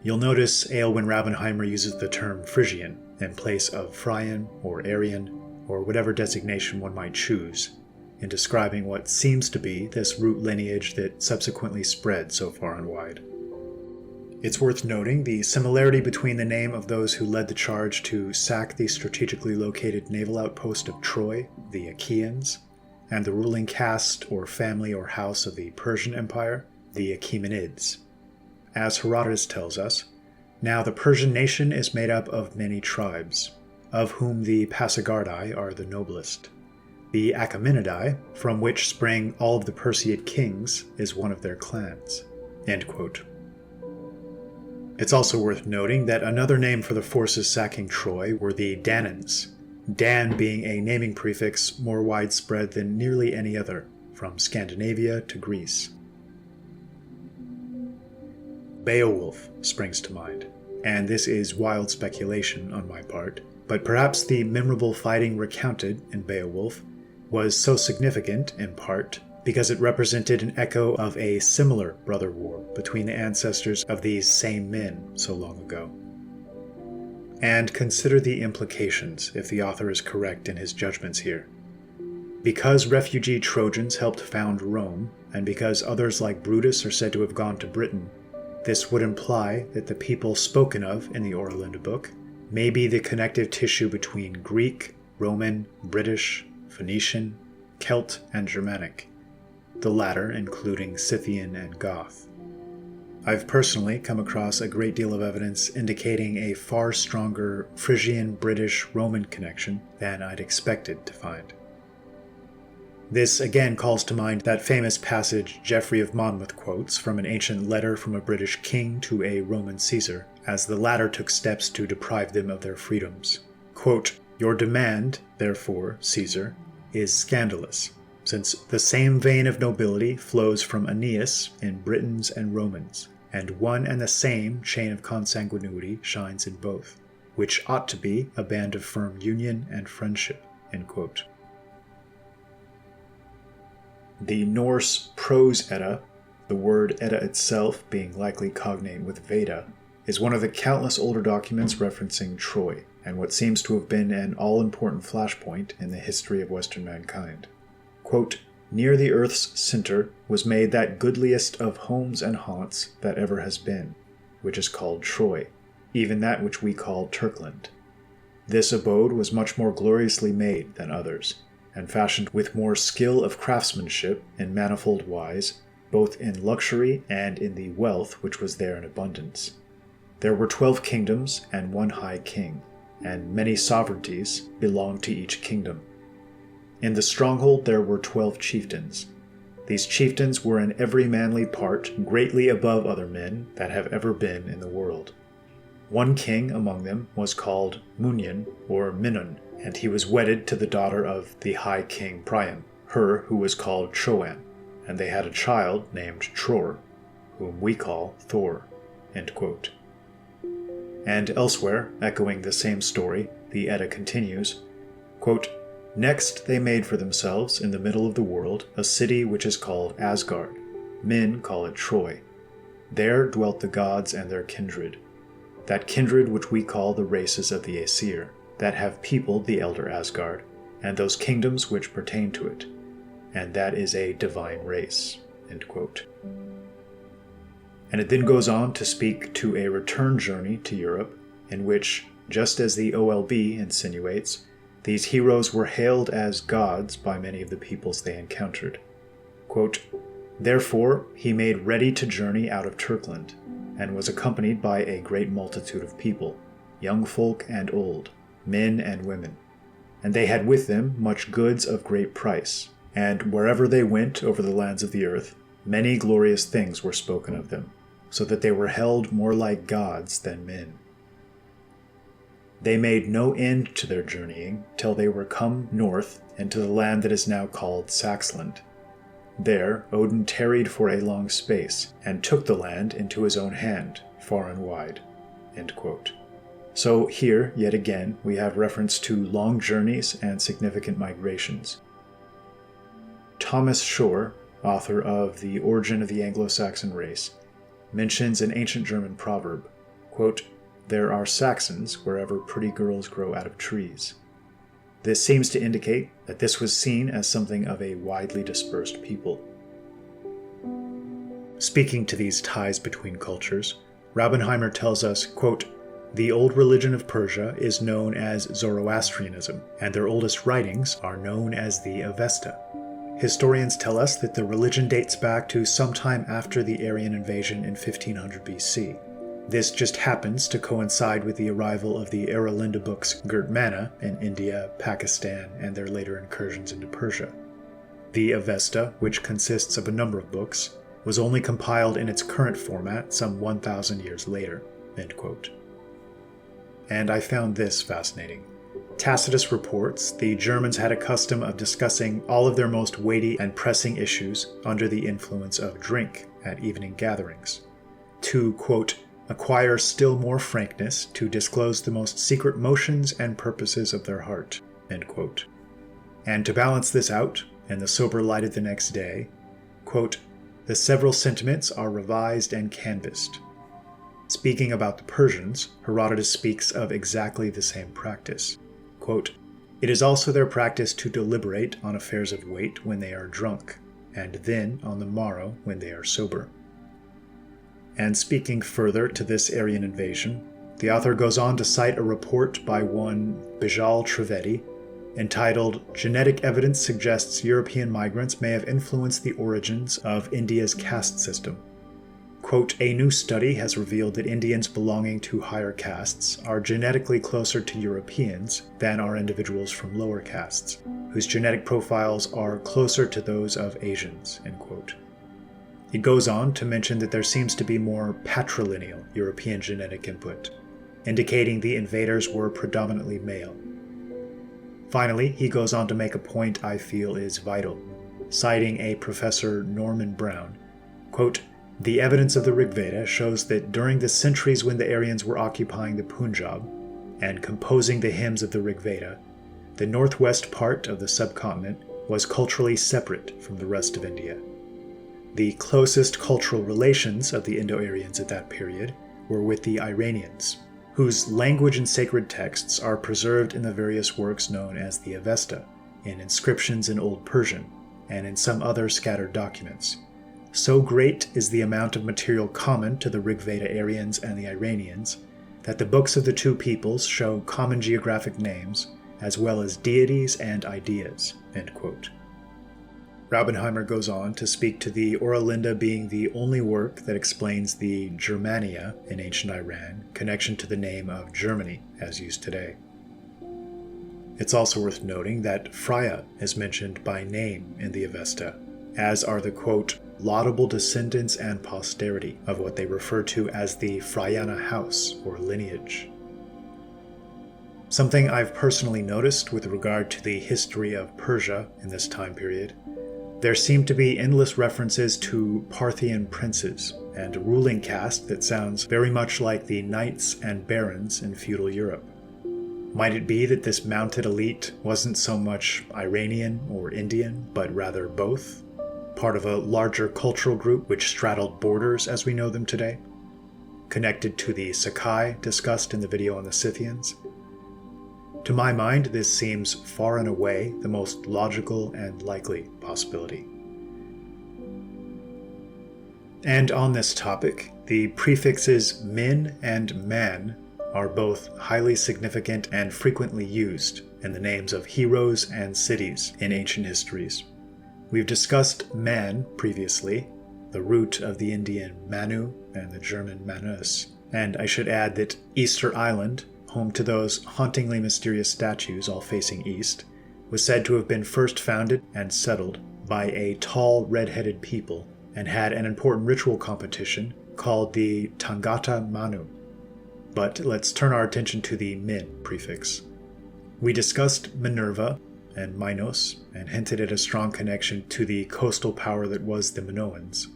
You'll notice Aelwyn Ravenheimer uses the term Phrygian in place of Phrygian or Aryan, or whatever designation one might choose, in describing what seems to be this root lineage that subsequently spread so far and wide. It's worth noting the similarity between the name of those who led the charge to sack the strategically located naval outpost of Troy, the Achaeans, and the ruling caste or family or house of the Persian Empire, the Achaemenids. As Herodotus tells us, now the Persian nation is made up of many tribes, of whom the Pasargadae are the noblest. The Achaemenidae, from which spring all of the Perseid kings, is one of their clans. End quote. It's also worth noting that another name for the forces sacking Troy were the Danans, Dan being a naming prefix more widespread than nearly any other, from Scandinavia to Greece. Beowulf springs to mind, and this is wild speculation on my part, but perhaps the memorable fighting recounted in Beowulf was so significant, in part, because it represented an echo of a similar brother war between the ancestors of these same men so long ago. And consider the implications if the author is correct in his judgments here. Because refugee Trojans helped found Rome, and because others like Brutus are said to have gone to Britain, this would imply that the people spoken of in the Oera Linda book may be the connective tissue between Greek, Roman, British, Phoenician, Celt, and Germanic, the latter including Scythian and Goth. I've personally come across a great deal of evidence indicating a far stronger Phrygian, British, Roman connection than I'd expected to find. This again calls to mind that famous passage Geoffrey of Monmouth quotes from an ancient letter from a British king to a Roman Caesar, as the latter took steps to deprive them of their freedoms. Quote, your demand, therefore, Caesar, is scandalous, since the same vein of nobility flows from Aeneas in Britons and Romans, and one and the same chain of consanguinity shines in both. which ought to be a band of firm union and friendship." End quote. The Norse Prose Edda, the word Edda itself being likely cognate with Veda, is one of the countless older documents referencing Troy, and what seems to have been an all-important flashpoint in the history of Western mankind. Quote, "Near the earth's center was made that goodliest of homes and haunts that ever has been, which is called Troy, even that which we call Turkland. This abode was much more gloriously made than others, and fashioned with more skill of craftsmanship in manifold wise, both in luxury and in the wealth which was there in abundance. There were 12 kingdoms and one high king, and many sovereignties belonged to each kingdom. In the stronghold there were 12 chieftains. These chieftains were in every manly part greatly above other men that have ever been in the world. One king among them was called Munyan or Minun, and he was wedded to the daughter of the high king Priam, her who was called Troan, and they had a child named Tror, whom we call Thor." End quote. And elsewhere, echoing the same story, the Edda continues, quote, "Next they made for themselves in the middle of the world a city which is called Asgard. Men call it Troy. There dwelt the gods and their kindred, that kindred which we call the races of the Aesir, that have peopled the elder Asgard, and those kingdoms which pertain to it, and that is a divine race." End quote. And it then goes on to speak to a return journey to Europe, in which, just as the OLB insinuates, these heroes were hailed as gods by many of the peoples they encountered. Quote, "Therefore he made ready to journey out of Turkland, and was accompanied by a great multitude of people, young folk and old, men and women. And they had with them much goods of great price, and wherever they went over the lands of the earth, many glorious things were spoken of them, so that they were held more like gods than men. They made no end to their journeying till they were come north into the land that is now called Saxland. There Odin tarried for a long space, and took the land into his own hand, far and wide." End quote. So here, yet again, we have reference to long journeys and significant migrations. Thomas Shore, author of The Origin of the Anglo-Saxon Race, mentions an ancient German proverb, quote, "There are Saxons wherever pretty girls grow out of trees." This seems to indicate that this was seen as something of a widely dispersed people. Speaking to these ties between cultures, Raubenheimer tells us, quote, "The old religion of Persia is known as Zoroastrianism, and their oldest writings are known as the Avesta. Historians tell us that the religion dates back to sometime after the Aryan invasion in 1500 BC. This just happens to coincide with the arrival of the Oera Linda books Gurtmana in India, Pakistan, and their later incursions into Persia. The Avesta, which consists of a number of books, was only compiled in its current format some 1,000 years later." End quote. And I found this fascinating. Tacitus reports the Germans had a custom of discussing all of their most weighty and pressing issues under the influence of drink at evening gatherings. To, quote, "acquire still more frankness, to disclose the most secret motions and purposes of their heart." End quote. And to balance this out, in the sober light of the next day, quote, "the several sentiments are revised and canvassed." Speaking about the Persians, Herodotus speaks of exactly the same practice. Quote, "It is also their practice to deliberate on affairs of weight when they are drunk, and then on the morrow when they are sober." And speaking further to this Aryan invasion, the author goes on to cite a report by one Bijal Trivedi entitled "Genetic Evidence Suggests European Migrants May Have Influenced the Origins of India's Caste System." Quote, "A new study has revealed that Indians belonging to higher castes are genetically closer to Europeans than are individuals from lower castes, whose genetic profiles are closer to those of Asians." End quote. It goes on to mention that there seems to be more patrilineal European genetic input, indicating the invaders were predominantly male. Finally, he goes on to make a point I feel is vital, citing a Professor Norman Brown, quote, "The evidence of the Rig Veda shows that during the centuries when the Aryans were occupying the Punjab, and composing the hymns of the Rig Veda, the northwest part of the subcontinent was culturally separate from the rest of India. The closest cultural relations of the Indo-Aryans at that period were with the Iranians, whose language and sacred texts are preserved in the various works known as the Avesta, in inscriptions in Old Persian, and in some other scattered documents. So great is the amount of material common to the Rig Veda Aryans and the Iranians that the books of the two peoples show common geographic names as well as deities and ideas." End quote. Raubenheimer goes on to speak to the Oera Linda being the only work that explains the Germania in ancient Iran connection to the name of Germany as used today. It's also worth noting that Freya is mentioned by name in the Avesta, as are the quote, laudable descendants and posterity of what they refer to as the Freyana house or lineage. Something I've personally noticed with regard to the history of Persia in this time period, there seem to be endless references to Parthian princes and a ruling caste that sounds very much like the knights and barons in feudal Europe. Might it be that this mounted elite wasn't so much Iranian or Indian, but rather both? Part of a larger cultural group which straddled borders as we know them today? Connected to the Sakai discussed in the video on the Scythians? To my mind, this seems far and away the most logical and likely possibility. And on this topic, the prefixes min and man are both highly significant and frequently used in the names of heroes and cities in ancient histories. We've discussed man previously, the root of the Indian Manu and the German Manus, and I should add that Easter Island, home to those hauntingly mysterious statues all facing east, was said to have been first founded and settled by a tall red-headed people and had an important ritual competition called the Tangata Manu. But let's turn our attention to the min prefix. We discussed Minerva and Minos and hinted at a strong connection to the coastal power that was the Minoans.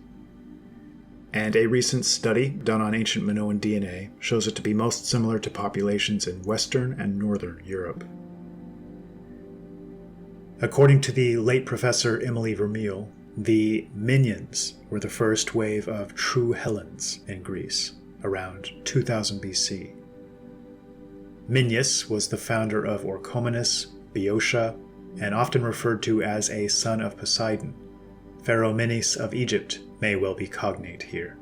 And a recent study done on ancient Minoan DNA shows it to be most similar to populations in Western and Northern Europe. According to the late Professor Emily Vermeule, the Minyans were the first wave of true Hellenes in Greece, around 2000 BC. Minyas was the founder of Orchomenus, Boeotia, and often referred to as a son of Poseidon. Pharaoh Menes of Egypt may well be cognate here.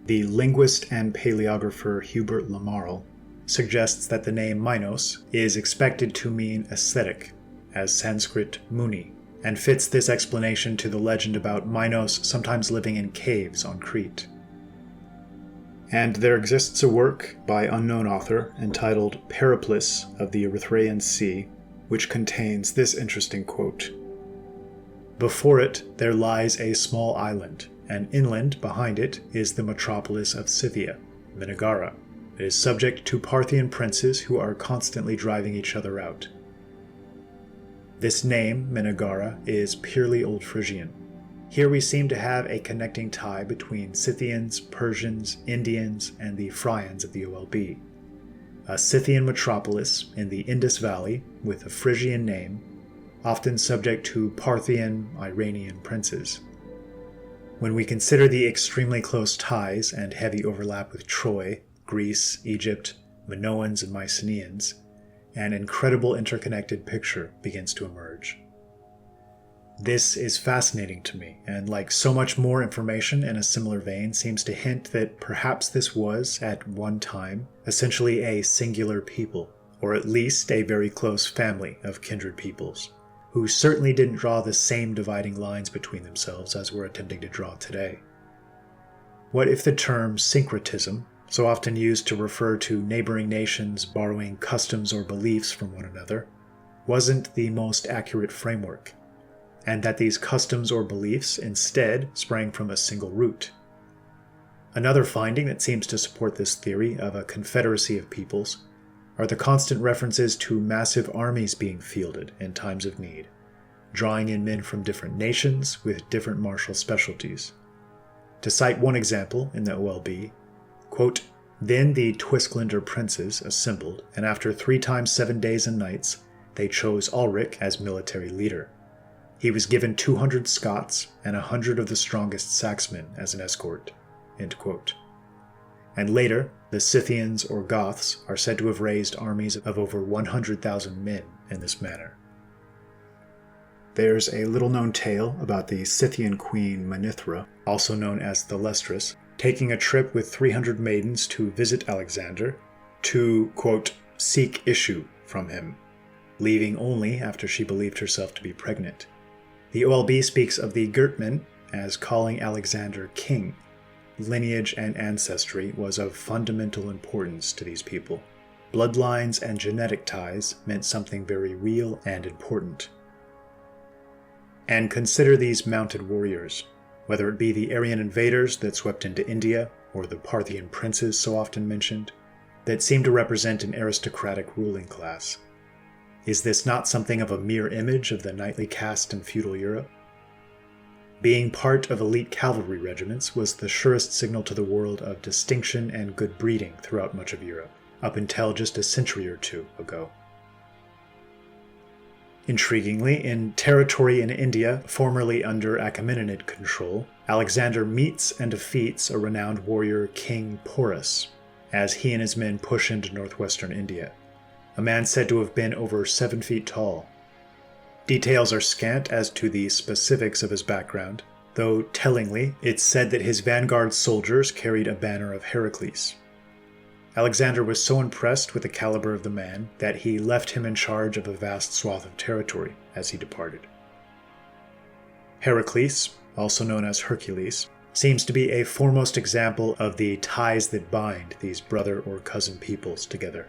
The linguist and paleographer Hubert Lamarle suggests that the name Minos is expected to mean ascetic, as Sanskrit Muni, and fits this explanation to the legend about Minos sometimes living in caves on Crete. And there exists a work by unknown author entitled Periplus of the Erythraean Sea, which contains this interesting quote. Before it there lies a small island, and inland behind it is the metropolis of Scythia, Minnagara. It is subject to Parthian princes who are constantly driving each other out. This name, Minnagara, is purely Old Frisian. Here we seem to have a connecting tie between Scythians, Persians, Indians, and the Phryans of the OLB. A Scythian metropolis in the Indus Valley with a Frisian name, often subject to Parthian, Iranian princes. When we consider the extremely close ties and heavy overlap with Troy, Greece, Egypt, Minoans, and Mycenaeans, an incredible interconnected picture begins to emerge. This is fascinating to me, and like so much more information in a similar vein, seems to hint that perhaps this was, at one time, essentially a singular people, or at least a very close family of kindred peoples, who certainly didn't draw the same dividing lines between themselves as we're attempting to draw today. What if the term syncretism, so often used to refer to neighboring nations borrowing customs or beliefs from one another, wasn't the most accurate framework, and that these customs or beliefs instead sprang from a single root? Another finding that seems to support this theory of a confederacy of peoples are the constant references to massive armies being fielded in times of need, drawing in men from different nations with different martial specialties. To cite one example in the OLB, quote, Then the Twisklander princes assembled, and after 3 times 7 days and nights, they chose Ulrich as military leader. He was given 200 Scots and 100 of the strongest Saxmen as an escort." End quote. And later, the Scythians or Goths are said to have raised armies of over 100,000 men in this manner. There's a little-known tale about the Scythian queen Manithra, also known as Thalestris, taking a trip with 300 maidens to visit Alexander to, quote, "seek issue from him," leaving only after she believed herself to be pregnant. The OLB speaks of the Gertmen as calling Alexander king. Lineage and ancestry was of fundamental importance to these people. Bloodlines and genetic ties meant something very real and important. And consider these mounted warriors, whether it be the Aryan invaders that swept into India, or the Parthian princes so often mentioned, that seem to represent an aristocratic ruling class. Is this not something of a mirror image of the knightly caste in feudal Europe? Being part of elite cavalry regiments was the surest signal to the world of distinction and good breeding throughout much of Europe, up until just a century or two ago. Intriguingly, in territory in India formerly under Achaemenid control, Alexander meets and defeats a renowned warrior, King Porus, as he and his men push into northwestern India, a man said to have been over 7 feet tall. Details are scant as to the specifics of his background, though tellingly it's said that his vanguard soldiers carried a banner of Heracles. Alexander was so impressed with the caliber of the man that he left him in charge of a vast swath of territory as he departed. Heracles, also known as Hercules, seems to be a foremost example of the ties that bind these brother or cousin peoples together.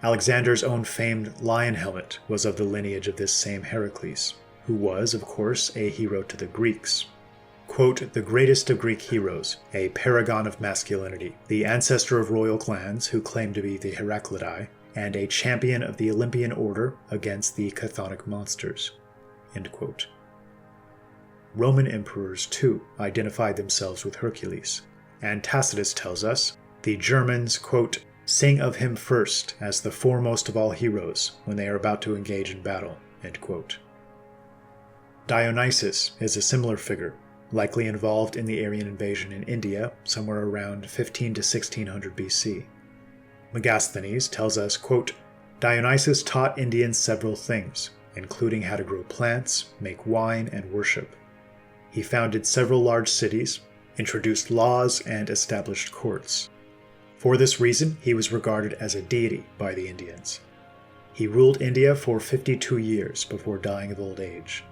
Alexander's own famed lion helmet was of the lineage of this same Heracles, who was, of course, a hero to the Greeks. Quote, "the greatest of Greek heroes, a paragon of masculinity, the ancestor of royal clans who claimed to be the Heraclidae, and a champion of the Olympian order against the chthonic monsters." End quote. Roman emperors, too, identified themselves with Hercules, and Tacitus tells us, the Germans, quote, "sing of him first as the foremost of all heroes when they are about to engage in battle." End quote. Dionysus is a similar figure, likely involved in the Aryan invasion in India somewhere around 15 to 1600 BC. Megasthenes tells us, quote, "Dionysus taught Indians several things, including how to grow plants, make wine, and worship. He founded several large cities, introduced laws, and established courts. For this reason, he was regarded as a deity by the Indians. He ruled India for 52 years before dying of old age.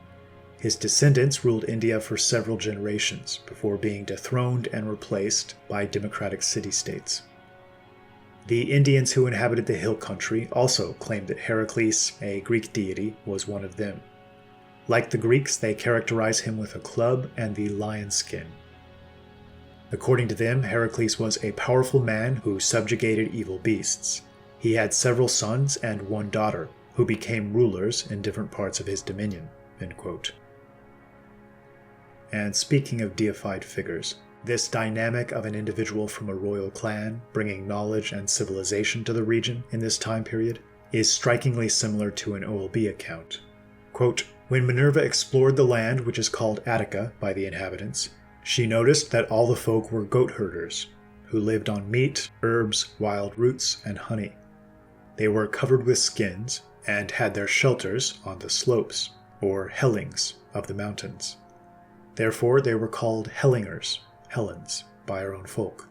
His descendants ruled India for several generations before being dethroned and replaced by democratic city-states. The Indians who inhabited the hill country also claimed that Heracles, a Greek deity, was one of them. Like the Greeks, they characterize him with a club and the lion skin. According to them, Heracles was a powerful man who subjugated evil beasts. He had several sons and one daughter, who became rulers in different parts of his dominion." End quote. And speaking of deified figures, this dynamic of an individual from a royal clan bringing knowledge and civilization to the region in this time period is strikingly similar to an OLB account. Quote, "When Minerva explored the land which is called Attica by the inhabitants, she noticed that all the folk were goat herders, who lived on meat, herbs, wild roots, and honey. They were covered with skins, and had their shelters on the slopes, or hellings, of the mountains. Therefore they were called Hellingers, Helens, by our own folk.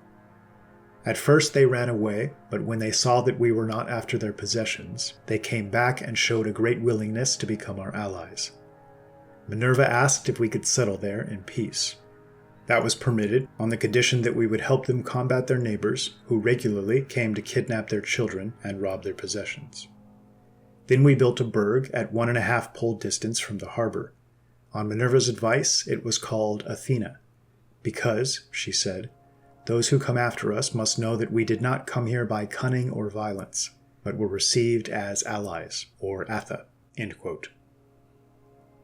At first they ran away, but when they saw that we were not after their possessions, they came back and showed a great willingness to become our allies. Minerva asked if we could settle there in peace. That was permitted on the condition that we would help them combat their neighbors, who regularly came to kidnap their children and rob their possessions. Then we built a burg at 1.5 pole distance from the harbor. On Minerva's advice, it was called Athena, because, she said, those who come after us must know that we did not come here by cunning or violence, but were received as allies, or Atha." End quote.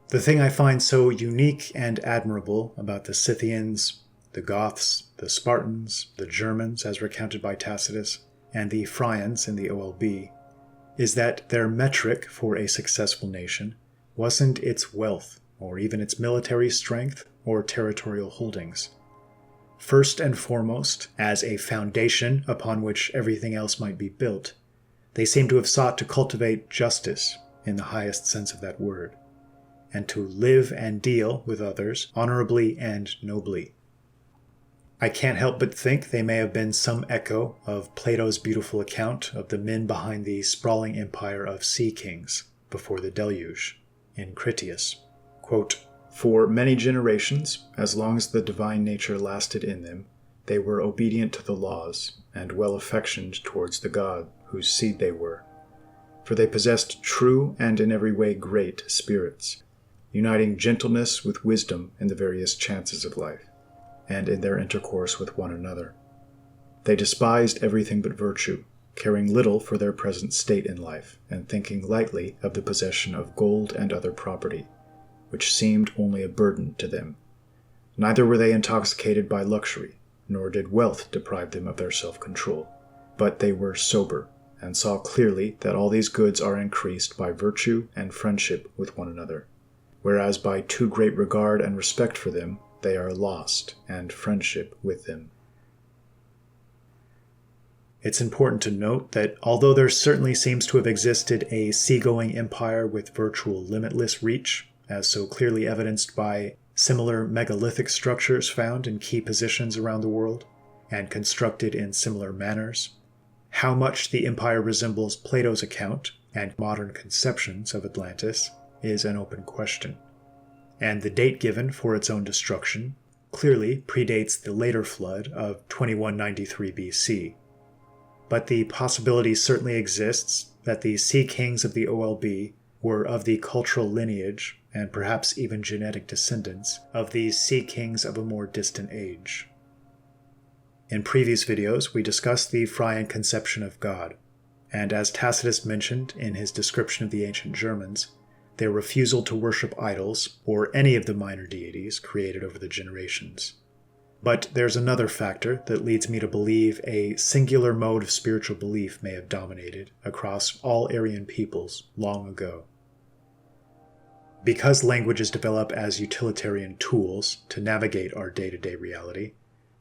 The thing I find so unique and admirable about the Scythians, the Goths, the Spartans, the Germans, as recounted by Tacitus, and the Phryans in the OLB, is that their metric for a successful nation wasn't its wealth, or even its military strength or territorial holdings. First and foremost, as a foundation upon which everything else might be built, they seem to have sought to cultivate justice in the highest sense of that word, and to live and deal with others honorably and nobly. I can't help but think they may have been some echo of Plato's beautiful account of the men behind the sprawling empire of sea kings before the deluge in Critias. Quote, "For many generations, as long as the divine nature lasted in them, they were obedient to the laws and well affectioned towards the god whose seed they were. For they possessed true and in every way great spirits, uniting gentleness with wisdom in the various chances of life, and in their intercourse with one another. They despised everything but virtue, caring little for their present state in life, and thinking lightly of the possession of gold and other property, which seemed only a burden to them. Neither were they intoxicated by luxury, nor did wealth deprive them of their self-control, but they were sober, and saw clearly that all these goods are increased by virtue and friendship with one another, whereas by too great regard and respect for them, they are lost, and friendship with them." It's important to note that although there certainly seems to have existed a seagoing empire with virtual limitless reach, as so clearly evidenced by similar megalithic structures found in key positions around the world, and constructed in similar manners, how much the empire resembles Plato's account and modern conceptions of Atlantis is an open question. And the date given for its own destruction clearly predates the later flood of 2193 BC. But the possibility certainly exists that the sea kings of the OLB were of the cultural lineage, and perhaps even genetic descendants, of these sea kings of a more distant age. In previous videos, we discussed the Phrygian conception of God, and as Tacitus mentioned in his description of the ancient Germans, their refusal to worship idols or any of the minor deities created over the generations. But there's another factor that leads me to believe a singular mode of spiritual belief may have dominated across all Aryan peoples long ago. Because languages develop as utilitarian tools to navigate our day-to-day reality,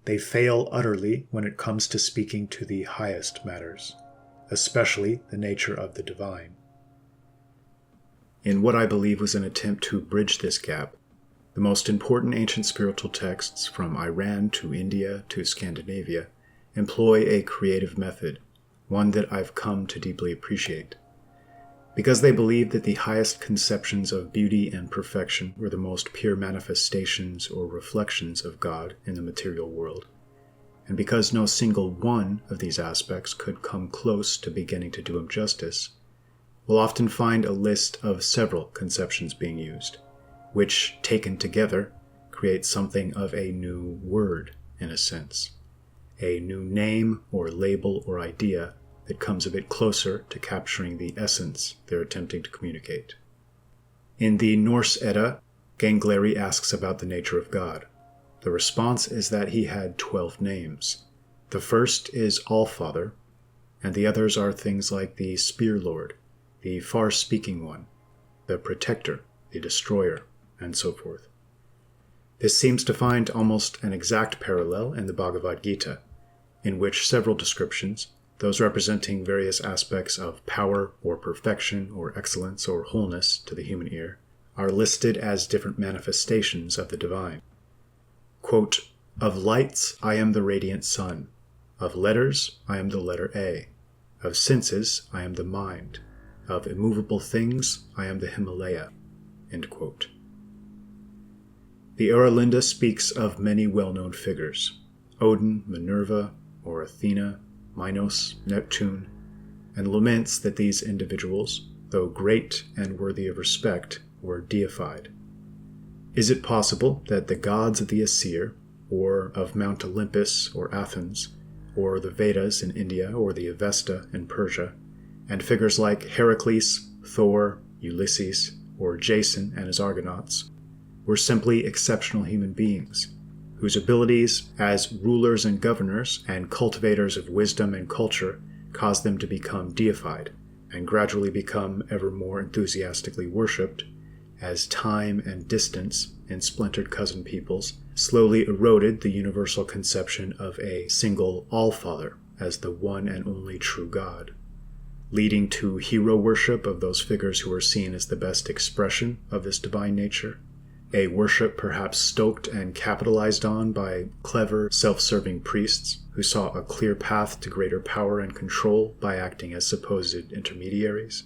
they fail utterly when it comes to speaking to the highest matters, especially the nature of the divine. In what I believe was an attempt to bridge this gap, the most important ancient spiritual texts from Iran to India to Scandinavia employ a creative method, one that I've come to deeply appreciate. Because they believed that the highest conceptions of beauty and perfection were the most pure manifestations or reflections of God in the material world, and because no single one of these aspects could come close to beginning to do him justice, we'll often find a list of several conceptions being used, which, taken together, create something of a new word, in a sense, a new name or label or idea that comes a bit closer to capturing the essence they're attempting to communicate. In the Norse Edda, Gangleri asks about the nature of God. The response is that he had 12 names. The first is Allfather, and the others are things like the Spear Lord, the Far-Speaking One, the Protector, the Destroyer, and so forth. This seems to find almost an exact parallel in the Bhagavad Gita, in which several descriptions, those representing various aspects of power or perfection or excellence or wholeness to the human ear, are listed as different manifestations of the divine. Quote, "Of lights I am the radiant sun, of letters I am the letter A, of senses I am the mind, of immovable things I am the Himalaya." End quote. The Oera Linda speaks of many well-known figures, Odin, Minerva, or Athena, Minos, Neptune, and laments that these individuals, though great and worthy of respect, were deified. Is it possible that the gods of the Aesir, or of Mount Olympus or Athens, or the Vedas in India or the Avesta in Persia, and figures like Heracles, Thor, Ulysses, or Jason and his Argonauts, were simply exceptional human beings, whose abilities as rulers and governors and cultivators of wisdom and culture caused them to become deified and gradually become ever more enthusiastically worshipped, as time and distance in splintered cousin peoples slowly eroded the universal conception of a single All-Father as the one and only true God, leading to hero worship of those figures who are seen as the best expression of this divine nature, a worship perhaps stoked and capitalized on by clever, self-serving priests who saw a clear path to greater power and control by acting as supposed intermediaries.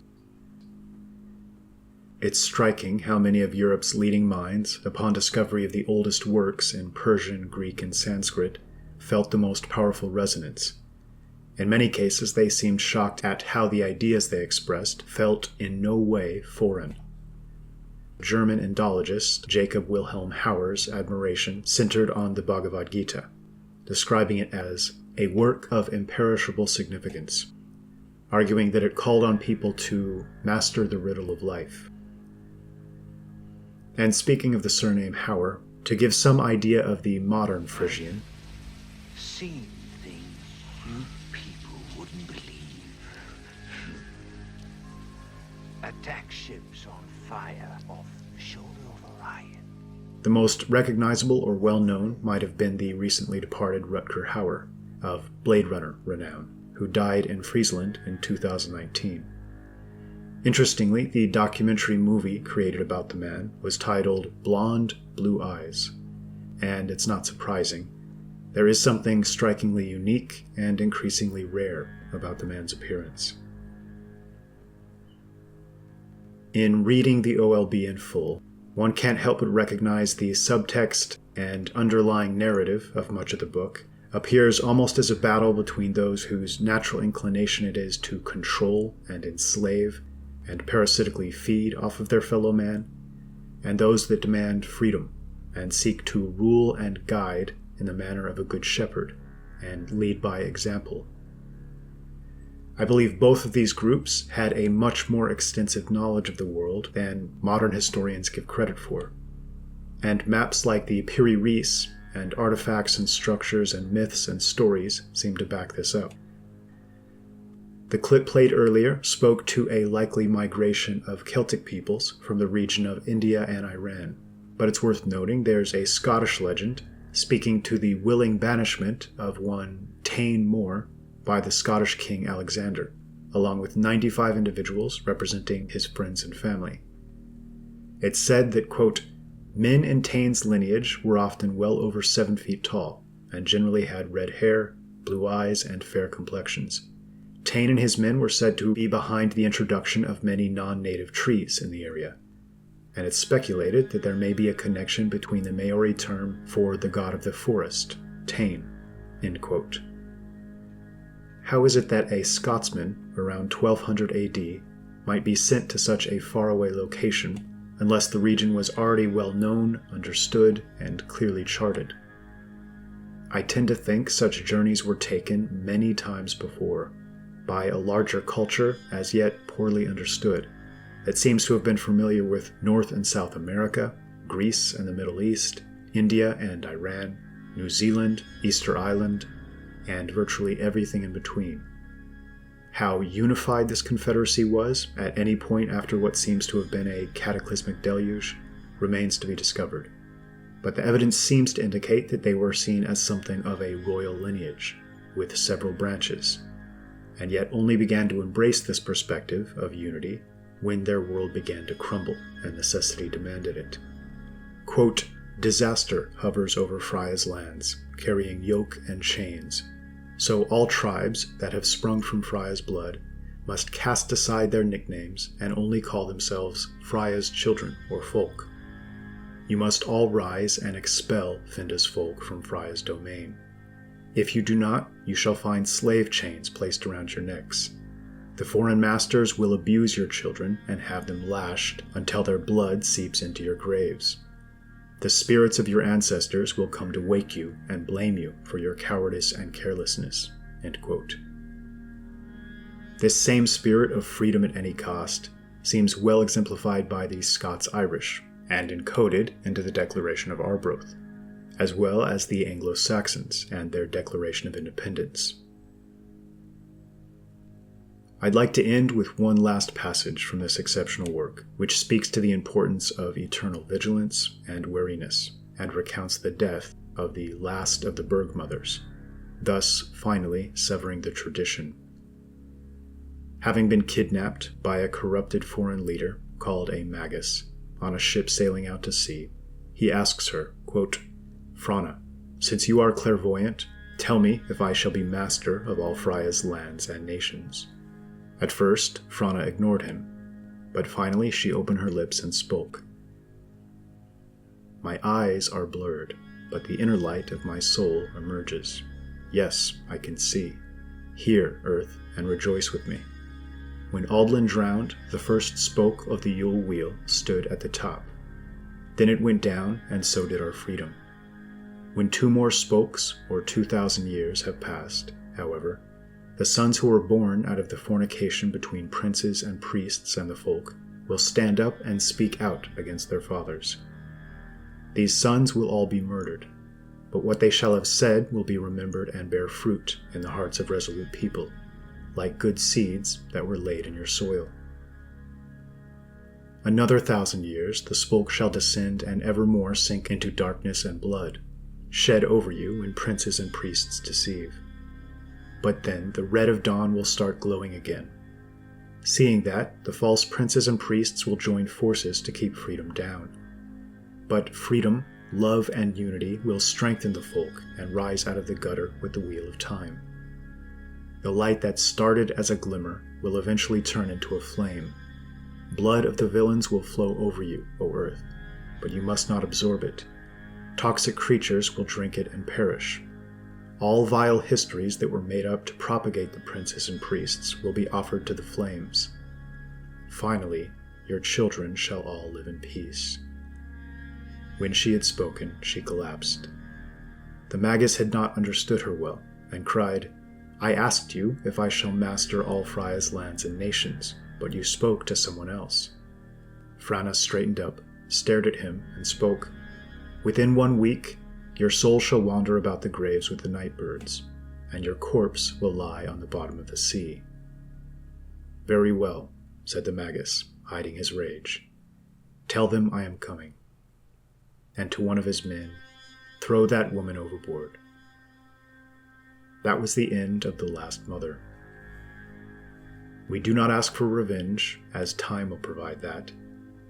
It's striking how many of Europe's leading minds, upon discovery of the oldest works in Persian, Greek, and Sanskrit, felt the most powerful resonance. In many cases, they seemed shocked at how the ideas they expressed felt in no way foreign. German Indologist Jacob Wilhelm Hauer's admiration centered on the Bhagavad Gita, describing it as a work of imperishable significance, arguing that it called on people to master the riddle of life. And speaking of the surname Hauer, to give some idea of the modern Frisian, seen things you people wouldn't believe. Attack ships on fire off the shoulder of Orion. the most recognizable or well-known might have been the recently departed Rutger Hauer of Blade Runner renown, who died in Friesland in 2019. Interestingly, the documentary movie created about the man was titled Blonde, Blue Eyes, and it's not surprising. There is something strikingly unique and increasingly rare about the man's appearance. In reading the OLB in full, one can't help but recognize the subtext and underlying narrative of much of the book appears almost as a battle between those whose natural inclination it is to control and enslave and parasitically feed off of their fellow man, and those that demand freedom and seek to rule and guide in the manner of a good shepherd and lead by example. I believe both of these groups had a much more extensive knowledge of the world than modern historians give credit for, and maps like the Piri Reis and artifacts and structures and myths and stories seem to back this up. The clip played earlier spoke to a likely migration of Celtic peoples from the region of India and Iran, but it's worth noting there's a Scottish legend speaking to the willing banishment of one Tain More by the Scottish King Alexander, along with 95 individuals representing his friends and family. It's said that, quote, men in Tain's lineage were often well over 7 feet tall, and generally had red hair, blue eyes, and fair complexions. Tain and his men were said to be behind the introduction of many non-native trees in the area, and it's speculated that there may be a connection between the Maori term for the god of the forest, Tain, end quote. How is it that a Scotsman around 1200 AD might be sent to such a faraway location unless the region was already well known, understood, and clearly charted? I tend to think such journeys were taken many times before, by a larger culture as yet poorly understood, that seems to have been familiar with North and South America, Greece and the Middle East, India and Iran, New Zealand, Easter Island, and virtually everything in between. How unified this confederacy was at any point after what seems to have been a cataclysmic deluge remains to be discovered, but the evidence seems to indicate that they were seen as something of a royal lineage, with several branches, and yet only began to embrace this perspective of unity when their world began to crumble and necessity demanded it. Quote, disaster hovers over Freya's lands, carrying yoke and chains. So all tribes that have sprung from Freya's blood must cast aside their nicknames and only call themselves Freya's children or folk. You must all rise and expel Finda's folk from Freya's domain. If you do not, you shall find slave chains placed around your necks. The foreign masters will abuse your children and have them lashed until their blood seeps into your graves. The spirits of your ancestors will come to wake you and blame you for your cowardice and carelessness." End quote. This same spirit of freedom at any cost seems well exemplified by the Scots-Irish and encoded into the Declaration of Arbroath. as well as the Anglo-Saxons and their Declaration of Independence. I'd like to end with one last passage from this exceptional work, which speaks to the importance of eternal vigilance and wariness, and recounts the death of the last of the Berg mothers, thus finally severing the tradition. Having been kidnapped by a corrupted foreign leader called a magus on a ship sailing out to sea, he asks her, quote, "Frana, since you are clairvoyant, tell me if I shall be master of all Phrygia's lands and nations." At first, Frana ignored him, but finally she opened her lips and spoke. "My eyes are blurred, but the inner light of my soul emerges. Yes, I can see. Hear, earth, and rejoice with me. When Aldlin drowned, the first spoke of the Yule wheel stood at the top. Then it went down, and so did our freedom. When 2 more spokes, or 2,000 years, have passed, however, the sons who were born out of the fornication between princes and priests and the folk will stand up and speak out against their fathers. These sons will all be murdered, but what they shall have said will be remembered and bear fruit in the hearts of resolute people, like good seeds that were laid in your soil. Another 1,000 years the spoke shall descend and evermore sink into darkness and blood, shed over you when princes and priests deceive. But then the red of dawn will start glowing again. Seeing that, the false princes and priests will join forces to keep freedom down. But freedom, love, and unity will strengthen the folk and rise out of the gutter with the wheel of time. The light that started as a glimmer will eventually turn into a flame. Blood of the villains will flow over you, O earth, but you must not absorb it. Toxic creatures will drink it and perish. All vile histories that were made up to propagate the princes and priests will be offered to the flames. Finally, your children shall all live in peace." When she had spoken, she collapsed. The magus had not understood her well, and cried, "I asked you if I shall master all Phrygia's lands and nations, but you spoke to someone else." Frana straightened up, stared at him, and spoke, "Within 1 week, your soul shall wander about the graves with the night birds, and your corpse will lie on the bottom of the sea." "Very well," said the magus, hiding his rage. "Tell them I am coming." And to one of his men, "Throw that woman overboard." That was the end of the last mother. We do not ask for revenge, as time will provide that,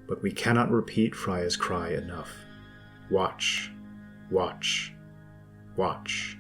but we cannot repeat Phrygia's cry enough. Watch, watch, watch.